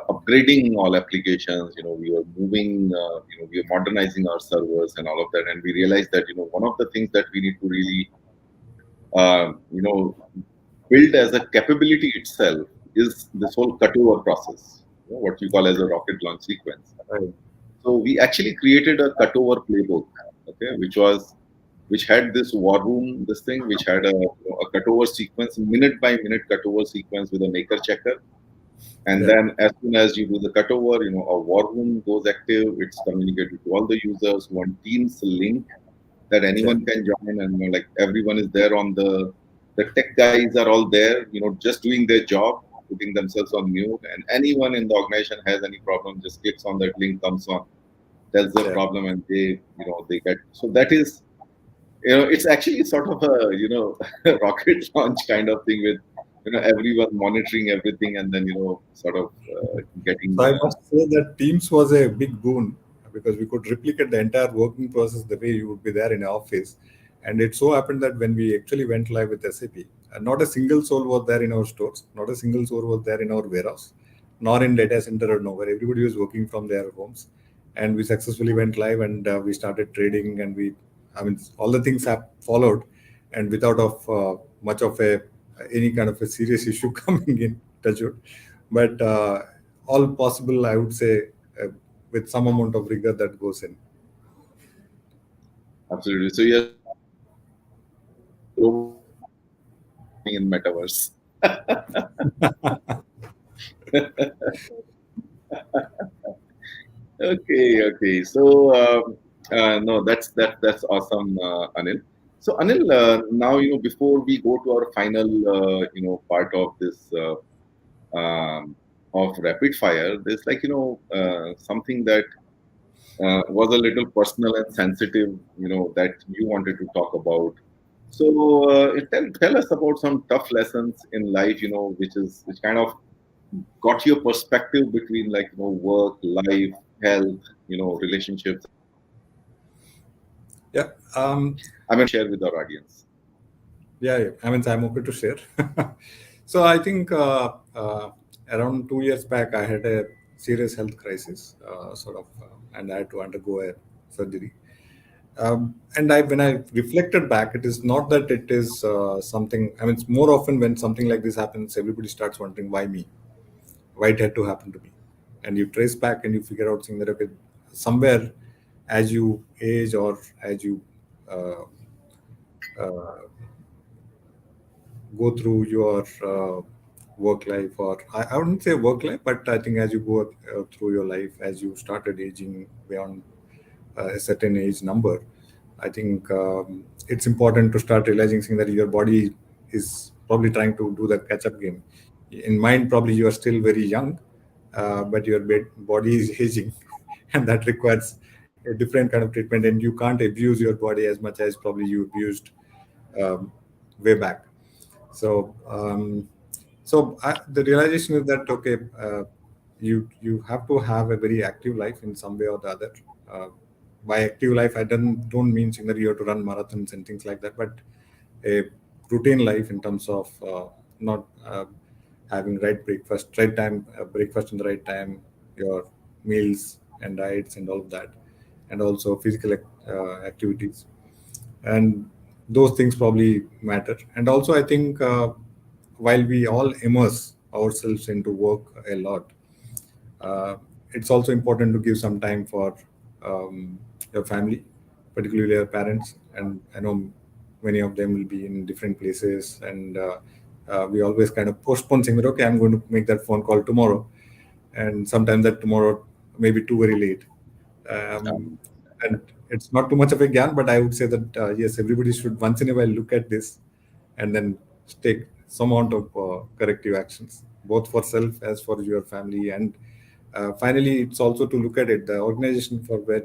Speaker 1: upgrading all applications. We are moving. We are modernizing our servers and all of that. And we realized that one of the things that we need to really uh, you know build as a capability itself is this whole cutover process. What you call as a rocket launch sequence.
Speaker 2: Right.
Speaker 1: So we actually created a cutover playbook, okay, which had this war room, this thing, which had a cutover sequence, minute by minute cutover sequence with a maker checker. And
Speaker 2: Yeah.
Speaker 1: then as soon as you do the cutover, a war room goes active. It's communicated to all the users. One Teams link that
Speaker 2: Yeah.
Speaker 1: anyone can join, and like everyone is there on the tech guys are all there, just doing their job, putting themselves on mute. And anyone in the organization has any problem, just clicks on that link, comes on, tells the
Speaker 2: Yeah.
Speaker 1: problem, and they get. So that is, it's actually sort of a rocket launch kind of thing with everyone monitoring everything, and then sort of
Speaker 2: So
Speaker 1: getting
Speaker 2: I must say that Teams was a big boon because we could replicate the entire working process the way you would be there in an office. And it so happened that when we actually went live with SAP, not a single soul was there in our stores, not a single soul was there in our warehouse, nor in data center or nowhere. Everybody was working from their homes. And we successfully went live, and we started trading, and I mean, all the things have followed, and without of much of any kind of a serious issue coming in touch wood. But all possible, I would say, with some amount of rigor that goes in.
Speaker 1: Absolutely. So you're in metaverse. Okay. So no, that's awesome, Anil. So Anil, now before we go to our final part of this of rapid fire, there's like something that was a little personal and sensitive, that you wanted to talk about. So tell us about some tough lessons in life, which kind of got your perspective between like work, life, health, relationships.
Speaker 2: Yeah.
Speaker 1: I mean, share with our audience.
Speaker 2: Yeah. I mean, I'm okay to share. So I think around 2 years back, I had a serious health crisis, and I had to undergo a surgery. And when I reflected back, it is not that it is something. I mean, it's more often when something like this happens, everybody starts wondering why me, why it had to happen to me, and you trace back and you figure out saying that okay, somewhere as you age or as you uh, uh, go through your work life, or I wouldn't say work life, but I think as you go through your life, as you started aging beyond a certain age number, I think it's important to start realizing thing that your body is probably trying to do the catch-up game. In mind, probably you are still very young, but your body is aging, and that requires a different kind of treatment. And you can't abuse your body as much as probably you abused um, way back. So, the realization is that okay, you have to have a very active life in some way or the other. Uh, by active life, I don't mean saying that you have to run marathons and things like that, but a routine life in terms of not having right breakfast, right time, breakfast in the right time, your meals and diets and all of that, and also physical activities, and those things probably matter. And also I think while we all immerse ourselves into work a lot, uh, it's also important to give some time for your family, particularly your parents. And I know many of them will be in different places, and we always kind of postpone saying that okay, I'm going to make that phone call tomorrow, and sometimes that tomorrow may be too very late. um,
Speaker 1: Um,
Speaker 2: and it's not too much of a gyan, but I would say that yes, everybody should once in a while look at this and then take some amount of corrective actions, both for self as for your family. And finally, it's also to look at it. The organization for where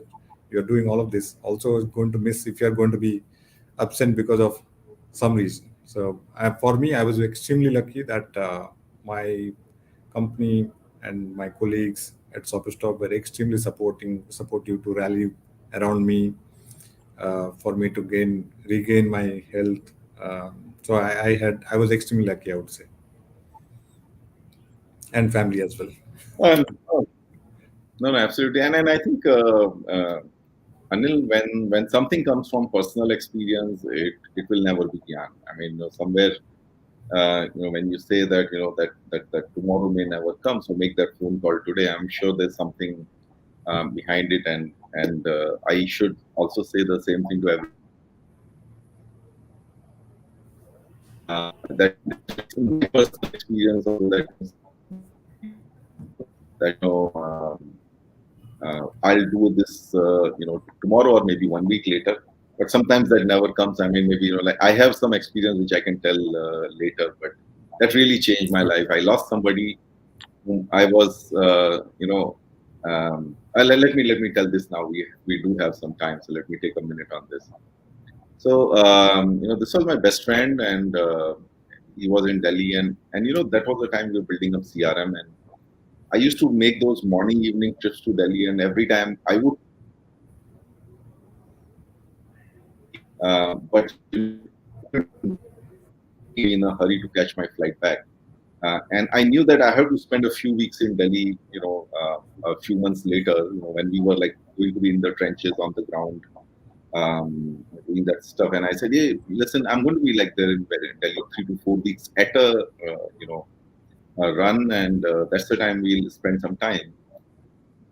Speaker 2: you're doing all of this also is going to miss if you're going to be absent because of some reason. So for me, I was extremely lucky that my company and my colleagues at Sopperstop were extremely supportive to rally around me for me to regain my health. So I was extremely lucky, I would say, and family as well.
Speaker 1: um, no, absolutely, and I think Anil, when something comes from personal experience, it will never be gyan. I mean, somewhere when you say that that tomorrow may never come, so make that phone call today. I'm sure there's something behind it, and I should also say the same thing to everyone. That my personal experience also that that I'll do this tomorrow or maybe 1 week later. But sometimes that never comes. I mean, maybe like I have some experience which I can tell later, but that really changed my life. I lost somebody whom I was, let me tell this now. We do have some time, so let me take a minute on this. So this was my best friend, and he was in Delhi, and that was the time we were building up CRM, and I used to make those morning evening trips to Delhi, and every time I would, but in a hurry to catch my flight back. And I knew that I had to spend a few weeks in Delhi, a few months later, when we were like going to be in the trenches on the ground, doing that stuff. And I said, hey, listen, I'm going to be like there in Delhi 3 to 4 weeks at a, run, and that's the time we'll spend some time.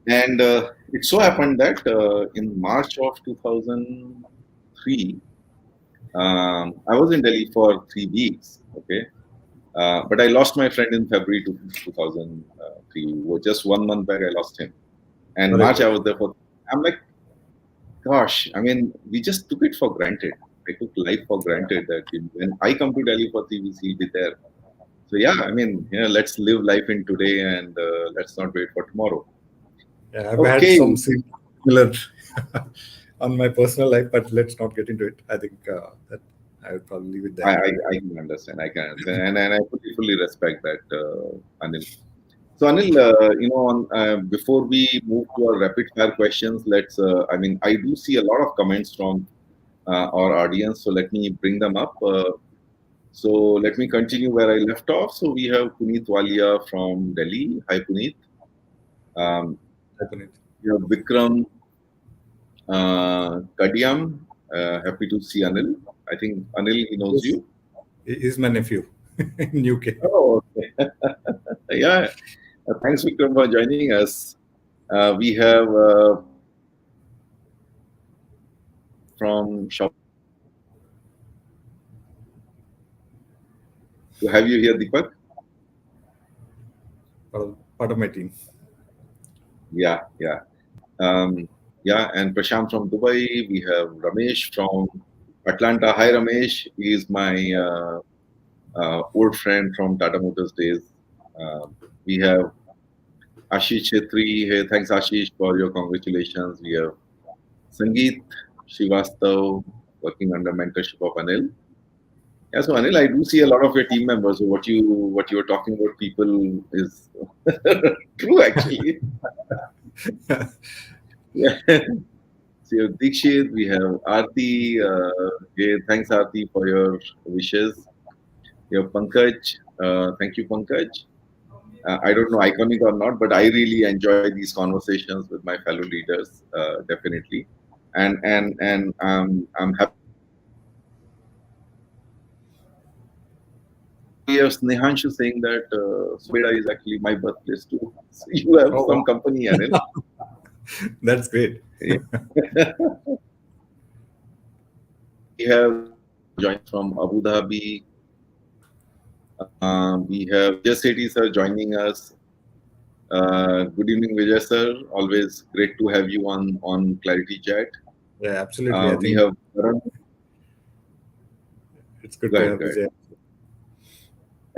Speaker 1: And it so happened that in March of 2003, I was in Delhi for 3 weeks. Okay. But I lost my friend in February 2003. Just 1 month back, I lost him. And
Speaker 2: Correct.
Speaker 1: March, I was there for. I'm like, gosh, I mean, we just took it for granted. I took life for granted that when I come to Delhi for 3 weeks, he'll be there. So yeah, I mean, let's live life in today, and let's not wait for tomorrow.
Speaker 2: Yeah, I've had
Speaker 1: Okay,
Speaker 2: some similar on my personal life, but let's not get into it. I think that I will probably leave it there.
Speaker 1: I can understand. I can understand, and I fully respect that, Anil. So Anil, before we move to our rapid fire questions, let's. I mean, I do see a lot of comments from our audience, so let me bring them up. So let me continue where I left off. So we have Puneet Walia from Delhi. Hi, Puneet. Um,
Speaker 2: Definitely.
Speaker 1: we have Vikram Kadlam. Happy to see Anil. I think Anil, he knows
Speaker 2: Yes,
Speaker 1: you.
Speaker 2: he is my nephew in UK.
Speaker 1: Oh, okay. Yeah. Thanks, Vikram, for joining us. We have from Shop to have you here, Deepak.
Speaker 2: Part of my team.
Speaker 1: Yeah, yeah. Yeah, and Prashant from Dubai. We have Ramesh from Atlanta. Hi, Ramesh. He is my old friend from Tata Motors days. We have Ashish Chetri. Hey, thanks, Ashish, for your congratulations. We have Sangeet Shivastav working under mentorship of Anil. Yeah, so Anil, I do see a lot of your team members. So what you were talking about people is true actually. Yeah. So you have Dikshit, we have Aarti. Hey, thanks Aarti for your wishes. You have Pankaj. Thank you, Pankaj. I don't know iconic or not, but I really enjoy these conversations with my fellow leaders, definitely. And I'm happy. We have Snehanshu saying that Subeda is actually my birthplace too. So you have
Speaker 2: Oh,
Speaker 1: some
Speaker 2: wow.
Speaker 1: company, Anil.
Speaker 2: That's great.
Speaker 1: Yeah. We have joined from Abu Dhabi. We have Vijay Sethi sir joining us. Good evening, Vijay sir. Always great to have you on ClariTea Chat.
Speaker 2: Yeah, absolutely. I
Speaker 1: We
Speaker 2: think
Speaker 1: have Karan.
Speaker 2: it's good
Speaker 1: Go
Speaker 2: to
Speaker 1: ahead,
Speaker 2: have
Speaker 1: go ahead.
Speaker 2: Vijay.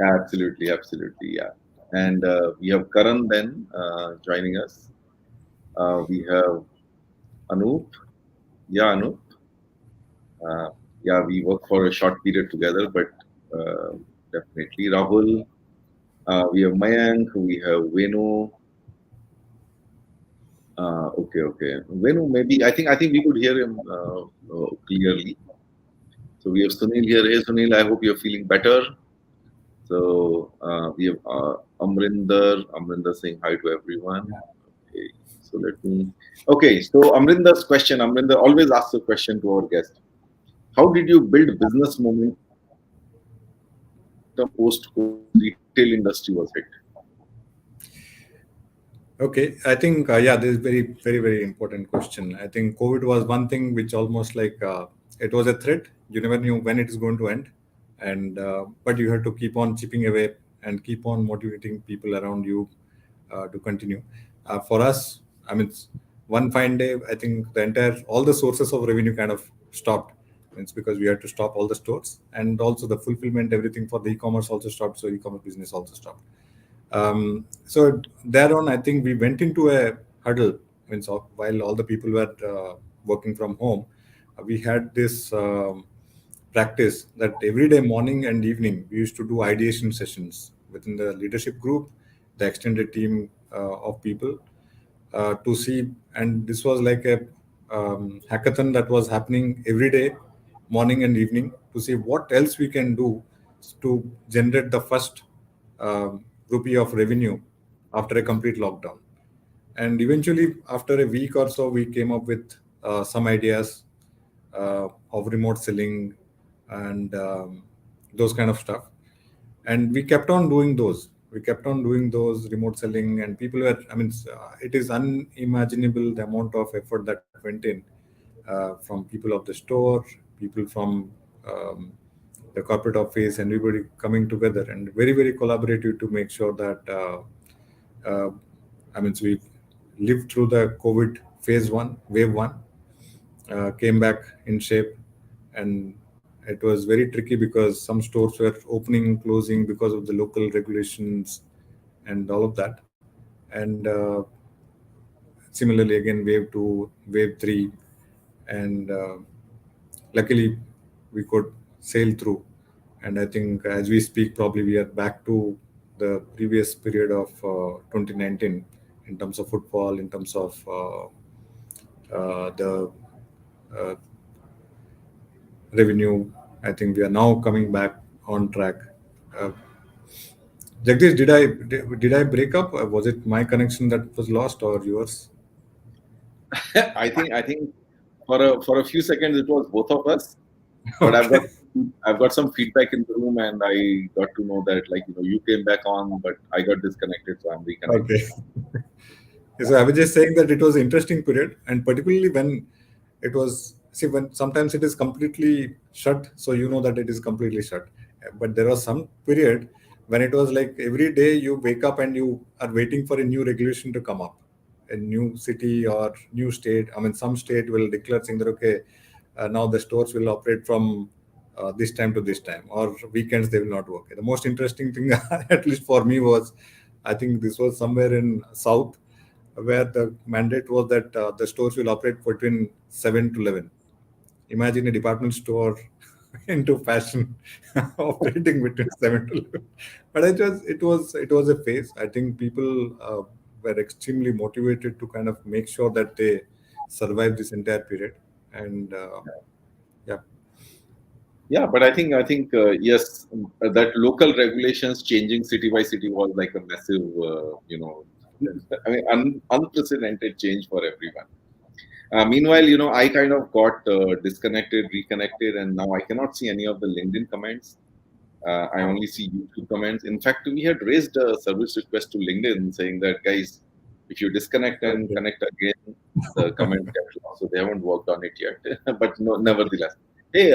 Speaker 1: Absolutely, absolutely, yeah. And we have Karan then joining us. We have Anup. Yeah, Anup. Uh, yeah, we work for a short period together, but uh, definitely Rahul. We have Mayank. We have Venu. Okay, okay. Venu, maybe I think we could hear him clearly. So we have Sunil here. Hey, Sunil. I hope you're feeling better. So we have Amarinder saying hi to everyone. Okay, so let me. Okay, so Amarinder's question. Amarinder always asks a question to our guest. How did you build business momentum post-COVID retail industry was hit?
Speaker 2: Okay, I think yeah, this is very important question. I think COVID was one thing which almost like it was a threat. You never knew when it is going to end, and but you had to keep on chipping away and keep on motivating people around you to continue. For us, I mean, one fine day, I think the entire all the sources of revenue kind of stopped. It's because we had to stop all the stores and also the fulfillment, everything for the e-commerce also stopped. So e-commerce business also stopped. So thereon, I think we went into a huddle. I mean, so while all the people were working from home, we had this practice that every day, morning and evening, we used to do ideation sessions within the leadership group, the extended team of people, to see. And this was like a hackathon that was happening every day, morning and evening, to see what else we can do to generate the first rupee of revenue after a complete lockdown. And eventually, after a week or so, we came up with some ideas of remote selling and those kind of stuff. And we kept on doing those. we kept on doing those remote selling, and people were, I mean, it is unimaginable the amount of effort that went in, from people of the store, people from the corporate office, and everybody coming together and very, very collaborative to make sure that, uh, I mean, so we lived through the COVID phase one, wave one, came back in shape, and it was very tricky because some stores were opening, closing because of the local regulations and all of that. And similarly, again, wave two, wave three, and luckily we could sail through. And I think as we speak, probably we are back to the previous period of 2019 in terms of footfall, in terms of the uh, revenue. I think we are now coming back on track. Uh, Jagdish, did I break up? Was it my connection that was lost or yours?
Speaker 1: I think for a few seconds it was both of us, but
Speaker 2: Okay.
Speaker 1: I've got some feedback in the room, and I got to know that, like, you came back on, but I got disconnected, so I'm reconnecting
Speaker 2: Okay.
Speaker 1: now.
Speaker 2: So I was just saying that it was an interesting period, and particularly when it was, see, when sometimes it is completely shut, so you know that it is completely shut. But there was some period when it was like every day you wake up and you are waiting for a new regulation to come up, a new city or new state. I mean, some state will declare saying that, okay, now the stores will operate from this time to this time, or weekends they will not work. The most interesting thing, at least for me, was, I think this was somewhere in South, where the mandate was that the stores will operate between 7 to 11. Imagine a department store into fashion operating between 7 to 11. But it was a phase. I think people were extremely motivated to kind of make sure that they survive this entire period. And yeah,
Speaker 1: Yeah, but I think yes, that local regulations changing city by city was like a massive, I mean, unprecedented change for everyone. Meanwhile, I kind of got disconnected, reconnected, and now I cannot see any of the LinkedIn comments. I only see YouTube comments. In fact, we had raised a service request to LinkedIn saying that, guys, if you disconnect and
Speaker 2: okay.
Speaker 1: connect again, the comments get lost. So they haven't worked on it yet. But no, nevertheless, hey,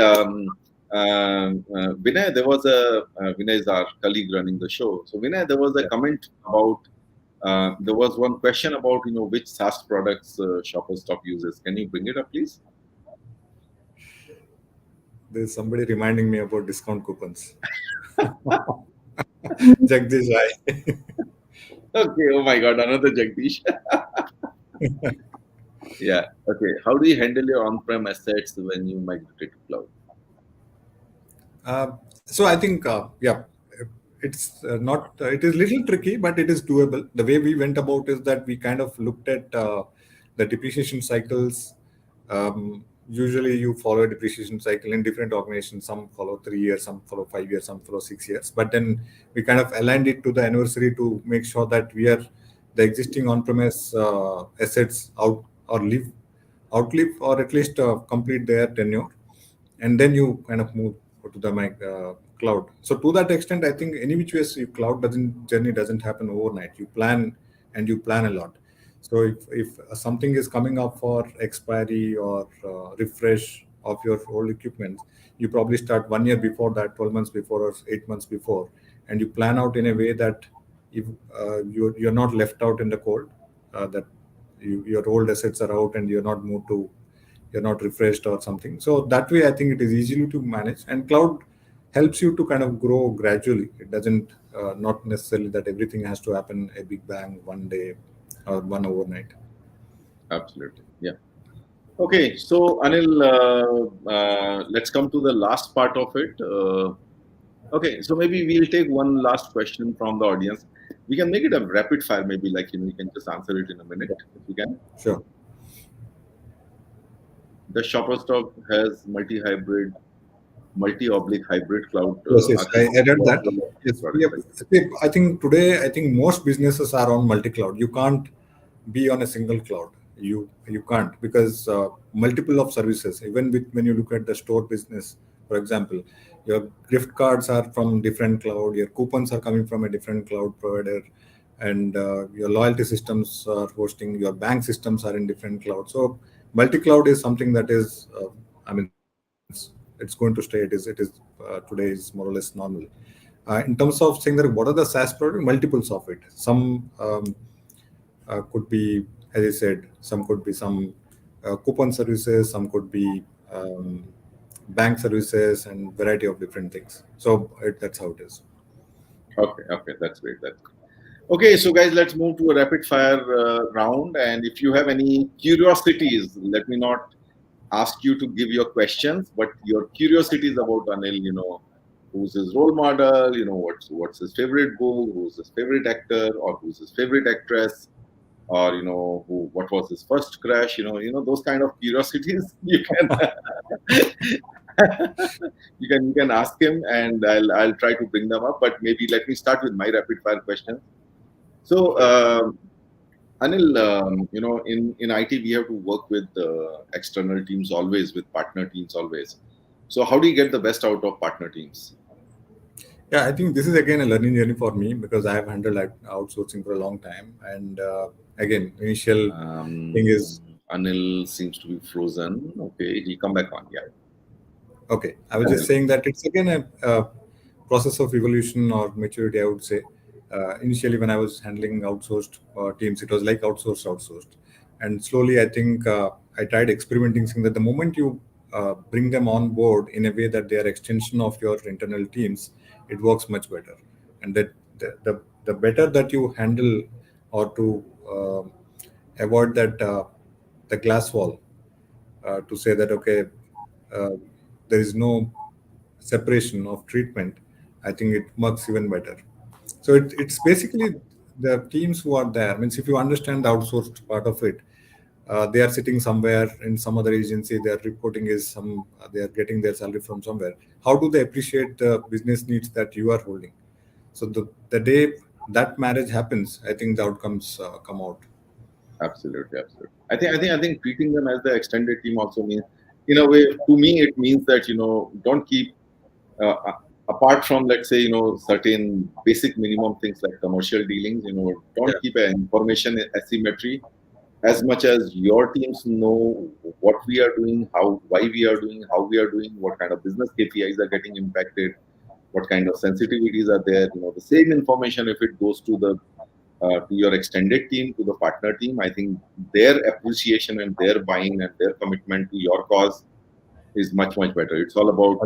Speaker 1: Vinay, Vinay is our colleague running the show. So Vinay, there was a
Speaker 2: Yeah.
Speaker 1: comment about there was one question about which SaaS products Shopper Stop uses. Can you bring it up, please?
Speaker 2: There's somebody reminding me about discount coupons. Jagdish, hi.
Speaker 1: Okay. Oh my God, another Jagdish. Yeah. Okay. How do you handle your on-prem assets when you migrate to cloud?
Speaker 2: So I think, yeah, it's not. It is little tricky, but it is doable. The way we went about is that we kind of looked at the depreciation cycles. Usually, you follow a depreciation cycle in different organizations. Some follow 3 years, some follow 5 years, some follow 6 years. But then we kind of aligned it to the anniversary to make sure that we are the existing on-premise assets outlive, or at least complete their tenure, and then you kind of move to the cloud. So to that extent, I think any which ways, your cloud doesn't journey doesn't happen overnight. You plan, and you plan a lot. So if something is coming up for expiry or refresh of your old equipment, you probably start 1 year before that, 12 months before, or 8 months before, and you plan out in a way that if you're not left out in the cold, that your old assets are out and you're not moved to, you're not refreshed or something. So that way, I think it is easily to manage, and cloud helps you to kind of grow gradually. It doesn't, not necessarily that everything has to happen a big bang one day or one overnight.
Speaker 1: Absolutely. Yeah. Okay. So Anil, let's come to the last part of it. Okay. So maybe we'll take one last question from the audience. We can make it a rapid fire, maybe, like, you can just answer it in a minute if you can.
Speaker 2: Sure.
Speaker 1: The Shopper Stock has multi-oblique hybrid cloud
Speaker 2: Yes, yes, I
Speaker 1: architecture.
Speaker 2: read
Speaker 1: What
Speaker 2: that.
Speaker 1: are the
Speaker 2: Yes, we
Speaker 1: products
Speaker 2: have,
Speaker 1: like?
Speaker 2: see, I think today, I think most businesses are on multi-cloud. You can't be on a single cloud. You can't, because multiple of services. Even with when you look at the store business, for example, your gift cards are from different cloud, your coupons are coming from a different cloud provider, and your loyalty systems are hosting, your bank systems are in different cloud. So multi-cloud is something that is, it's going to stay. Today is more or less normal. In terms of saying that what are the SaaS products, multiples of it. Some could be, as I said, some could be some coupon services, some could be bank services, and variety of different things. So that's how it is.
Speaker 1: Okay, okay, that's great. That's great. Okay, so guys, let's move to a rapid fire round. And if you have any curiosities, let me not ask you to give your questions, but your curiosities about Anil, who's his role model, what's his favorite book, who's his favorite actor, or who's his favorite actress, or what was his first crush, those kind of curiosities you can you can ask him, and I'll try to bring them up. But maybe let me start with my rapid fire questions. So,
Speaker 2: Okay.
Speaker 1: Anil, in IT, we have to work with external teams always, with partner teams always. So, how do you get the best out of partner teams?
Speaker 2: Yeah, I think this is again a learning journey for me because I have handled outsourcing for a long time. And again, initial thing is
Speaker 1: Anil seems to be frozen. Okay, he'll come back on. Yeah.
Speaker 2: okay. I was just
Speaker 1: Anil.
Speaker 2: saying that it's again a process of evolution or maturity, I would say. Initially, when I was handling outsourced teams, it was like outsourced. And slowly, I think I tried experimenting, saying that the moment you bring them on board in a way that they are extension of your internal teams, it works much better. And that the better that you handle or to avoid that the glass wall to say that okay, uh, there is no separation of treatment, I think it works even better. So it's basically the teams who are there. Means if you understand the outsourced part of it, they are sitting somewhere in some other agency. Their reporting is some. They are getting their salary from somewhere. How do they appreciate the business needs that you are holding? So the day that marriage happens, I think the outcomes come out.
Speaker 1: Absolutely, absolutely. I think treating them as the extended team also means, in a way, to me, it means that don't keep apart from, let's say, certain basic minimum things like commercial dealings.
Speaker 2: Yeah,
Speaker 1: Don't keep an information asymmetry. As much as your teams know what we are doing, why we are doing, how we are doing, what kind of business KPIs are getting impacted, what kind of sensitivities are there. The same information, if it goes to your extended team, to the partner team, I think their appreciation and their buying and their commitment to your cause is much, much better. It's all about,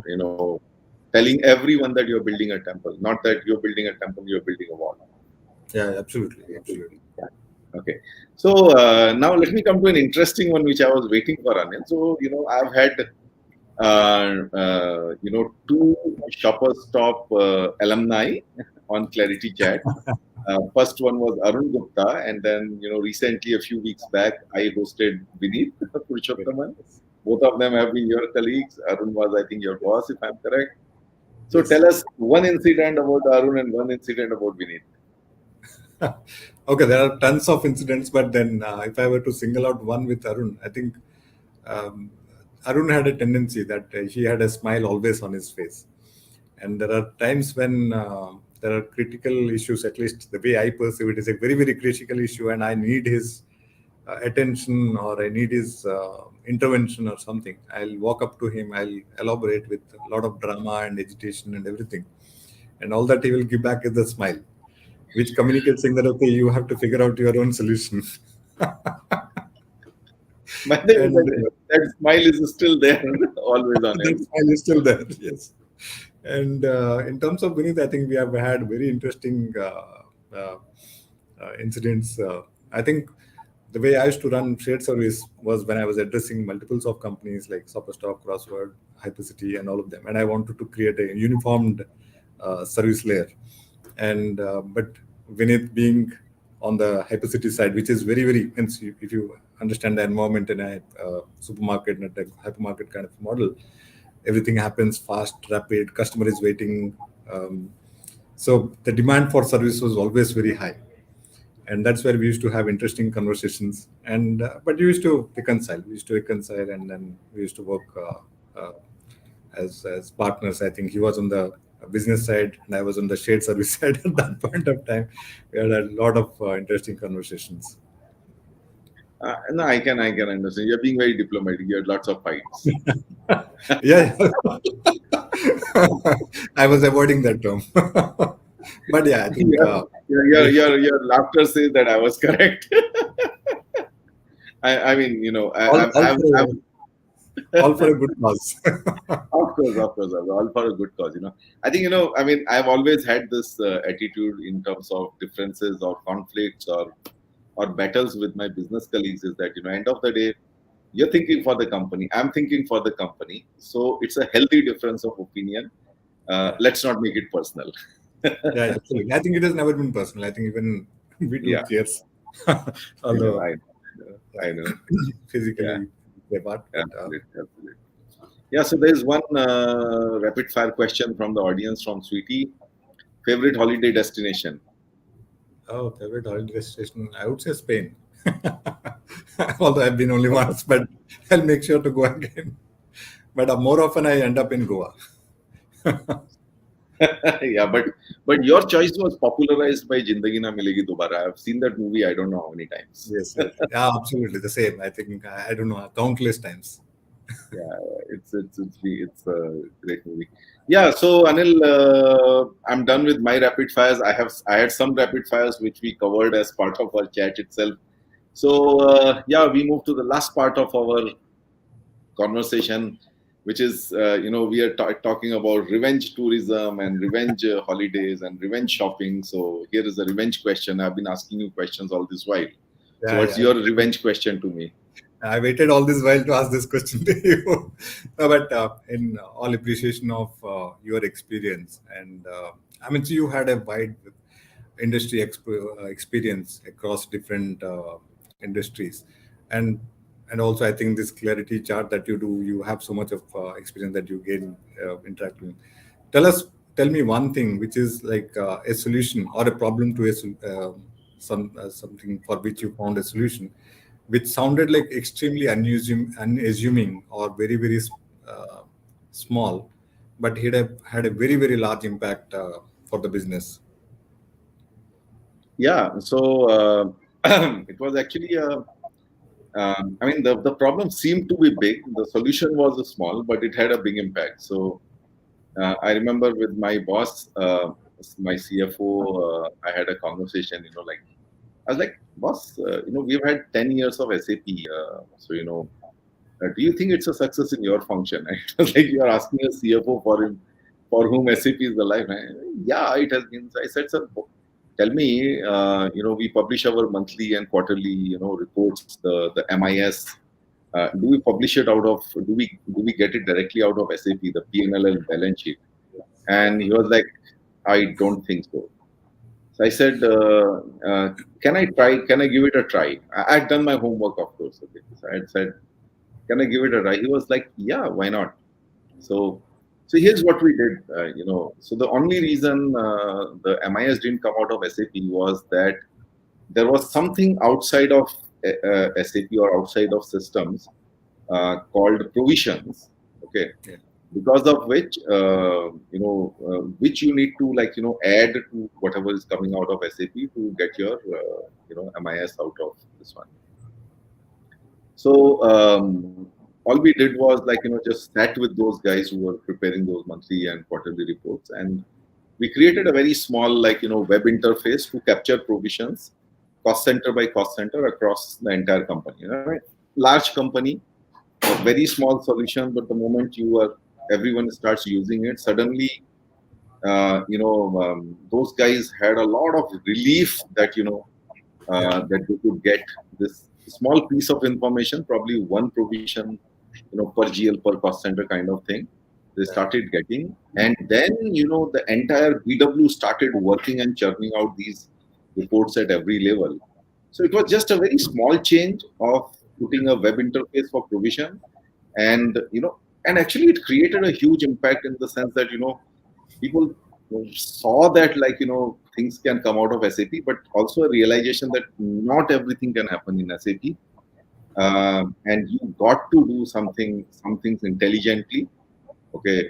Speaker 1: telling everyone that you're building a temple, not that you're building a temple, you're building a wall.
Speaker 2: yeah, absolutely, absolutely.
Speaker 1: Okay. So now let me come to an interesting one which I was waiting for, Anil. So, I've had, two Shoppers Stop alumni on ClariTea Chat. First one was Arun Gupta, and then, recently, a few weeks back, I hosted Vineet Purushothaman. Both of them have been your colleagues. Arun was, I think, your boss, if I'm correct. So
Speaker 2: Yes.
Speaker 1: tell us one incident about Arun and one incident about Vineet.
Speaker 2: Okay, there are tons of incidents, but then if I were to single out one with Arun, I think um, Arun had a tendency that he had a smile always on his face. And there are times when there are critical issues, at least the way I perceive it is a very, very critical issue, and I need his attention or I need his intervention or something. I'll walk up to him, I'll elaborate with a lot of drama and agitation and everything. And all that he will give back is a smile, which communicates saying that okay, you have to figure out your own solution.
Speaker 1: By the way,
Speaker 2: And
Speaker 1: that smile is still there, always on
Speaker 2: that
Speaker 1: him.
Speaker 2: smile is still there. Yes. And in terms of Vineet, I think we have had very interesting uh, incidents. I think the way I used to run shared service was when I was addressing multiples of companies like Superstock, Crossword, Hypercity, and all of them. And I wanted to create a uniformed service layer. And but Vineet being on the Hypercity side, which is very, very, and if you understand the environment in a supermarket and a hypermarket kind of model, everything happens fast, rapid, customer is waiting. So the demand for service was always very high, and that's where we used to have interesting conversations. And but we used to reconcile, and then we used to work as partners. I think he was on the business side and I was on the shared service side at that point of time. We had a lot of interesting conversations.
Speaker 1: No, I can understand. You're being very diplomatic. You had lots of fights.
Speaker 2: Yeah, I was avoiding that term. But yeah, I think we
Speaker 1: Your laughter says that I was correct. I mean,
Speaker 2: all, all
Speaker 1: I'm
Speaker 2: for all for a good cause.
Speaker 1: of course, all for a good cause. I think I mean, I've always had this attitude in terms of differences or conflicts or battles with my business colleagues. Is that end of the day, you're thinking for the company, I'm thinking for the company, so it's a healthy difference of opinion.
Speaker 2: Yeah,
Speaker 1: Let's not make it personal.
Speaker 2: yeah, absolutely. I think it has never been personal. I think even we do
Speaker 1: Yeah,
Speaker 2: cheers,
Speaker 1: I know,
Speaker 2: although
Speaker 1: I know,
Speaker 2: yeah,
Speaker 1: I know. Yeah,
Speaker 2: physically apart. But
Speaker 1: absolutely, absolutely. Yeah, so there's one rapid fire question from the audience from Sweetie. Favorite holiday destination?
Speaker 2: oh, favorite holiday destination, I would say Spain. Although I've been only once, but I'll make sure to go again. But more often I end up in Goa.
Speaker 1: Yeah, but your choice was popularized by Jindagi Na Milegi Dobara. I've seen that movie I don't know how many times.
Speaker 2: Yes, yes. Yeah, absolutely the same. I think I don't know countless times.
Speaker 1: Yeah, it's a great movie. Yeah, so Anil, I'm done with my rapid fires. I had some rapid fires which we covered as part of our chat itself. So yeah, we move to the last part of our conversation, which is we are talking about revenge tourism and revenge holidays and revenge shopping. So here is a revenge question. I've been asking you questions all this while. So
Speaker 2: Yeah,
Speaker 1: what's
Speaker 2: yeah.
Speaker 1: your revenge question to me?
Speaker 2: I waited all this while to ask this question to you. No, but in all appreciation of your experience, and I mean, so you had a wide industry experience across different industries, and also I think this clarity chart that you do, you have so much of experience that you gain interacting. Tell us, tell me one thing which is like a solution or a problem to something for which you found a solution which sounded like extremely unassuming or very uh, small, but it had a very large impact for the business.
Speaker 1: Yeah, so it was actually I mean, the problem seemed to be big. The solution was small, but it had a big impact. So I remember with my boss, my CFO, I had a conversation. Like I was like, boss, we've had 10 years of SAP. So do you think it's a success in your function? It was like you're asking a CFO for whom SAP is the life. Yeah, it has been. So I said, sir, tell me, we publish our monthly and quarterly, reports, the MIS. Do we publish it out of? Do we get it directly out of SAP, the P&L and balance sheet? And he was like, I don't think so. So I said, can I try? Can I give it a try? I had done my homework, of course. Okay. So I had said, can I give it a try? He was like, yeah, why not? So, so here's what we did. So the only reason the MIS didn't come out of SAP was that there was something outside of SAP or outside of systems called provisions. Okay,
Speaker 2: Yeah,
Speaker 1: because of which you need to add to whatever is coming out of SAP to get your MIS out of this one. So all we did was just sat with those guys who were preparing those monthly and quarterly reports, and we created a very small web interface to capture provisions, cost center by cost center across the entire company. Right? Large company, a very small solution, but the moment everyone starts using it, suddenly those guys had a lot of relief that
Speaker 2: yeah,
Speaker 1: that they could get this small piece of information, probably one provision, per GL per cost center kind of thing. They
Speaker 2: yeah,
Speaker 1: started getting, and then the entire BW started working and churning out these reports at every level. So it was just a very small change of putting a web interface for provision, and and actually it created a huge impact in the sense that people saw that things can come out of SAP, but also a realization that not everything can happen in SAP, and you got to do some things intelligently, Okay,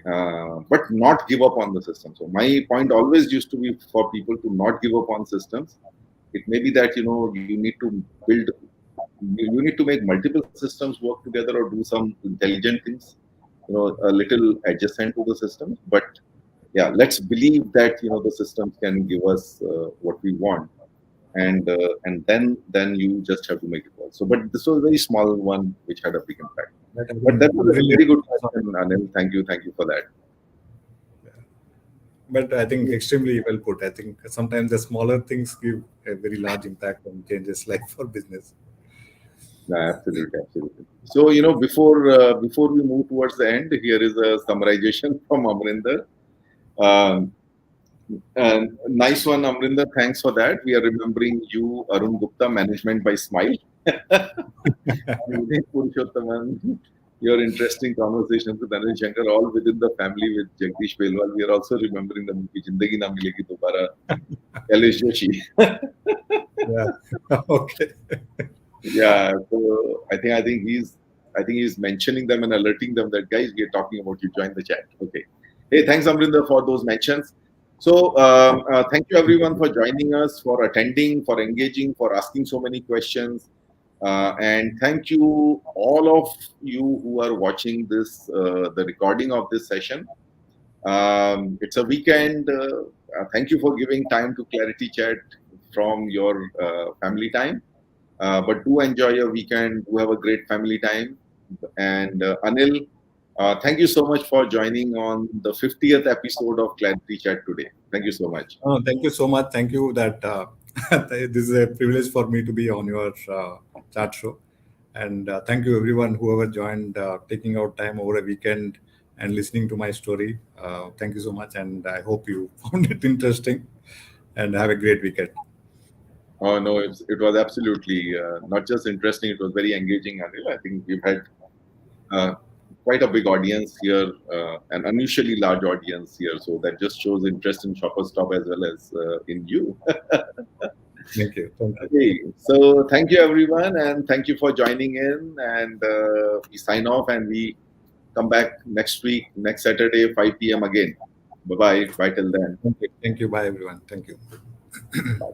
Speaker 1: but not give up on the system. So my point always used to be for people to not give up on systems. It may be that you need to build, you need to make multiple systems work together or do some intelligent things, a little adjacent to the systems. But yeah, let's believe that the systems can give us what we want, and then you just have to make it work. So, but this was a very small one which had a big impact.
Speaker 2: But I
Speaker 1: But
Speaker 2: think
Speaker 1: that was a
Speaker 2: brilliant.
Speaker 1: very good question, Anil. Thank you for that.
Speaker 2: But I think extremely well put. I think sometimes the smaller things give a very large impact and changes life for business.
Speaker 1: Yeah, absolutely, absolutely. So, before we move towards the end, here is a summarization from Amarinder. Um, and nice one, Amrinder. Thanks for that. We are remembering you, Arun Gupta, management by Smile. Vivek Purushothaman, your interesting conversations with Anil Shankar, all within the family with Jagdish Pelwal. We are also remembering the movie Jindagi Na Milegi Dobara, Kailash Joshi.
Speaker 2: Yeah. Okay.
Speaker 1: Yeah, so I think he's mentioning them and alerting them that guys, we are talking about you. Join the chat. Okay. Hey, thanks Amrinder for those mentions. So thank you everyone for joining us, for attending, for engaging, for asking so many questions, and thank you all of you who are watching this the recording of this session. It's a weekend. Thank you for giving time to ClariTea Chat from your family time. But do enjoy your weekend. Do have a great family time. And Anil, thank you so much for joining on the 50th episode of ClariTea Chat today. Thank you so much.
Speaker 2: Oh, thank you so much. Thank you that this is a privilege for me to be on your chat show. And thank you everyone whoever joined, taking out time over a weekend and listening to my story. Thank you so much, and I hope you found it interesting. And have a great weekend.
Speaker 1: Oh no, it was absolutely not just interesting. It was very engaging, Anil. I think we've had uh, quite a big audience here, an unusually large audience here. So that just shows interest in Shopper Stop as well as in you.
Speaker 2: Thank you. Thank you.
Speaker 1: Okay, so thank you everyone, and thank you for joining in. And we sign off, and we come back next week, next Saturday, 5 p.m. again. Bye bye. Bye till then.
Speaker 2: Thank you. Thank you. Bye everyone. Thank you.
Speaker 1: Bye.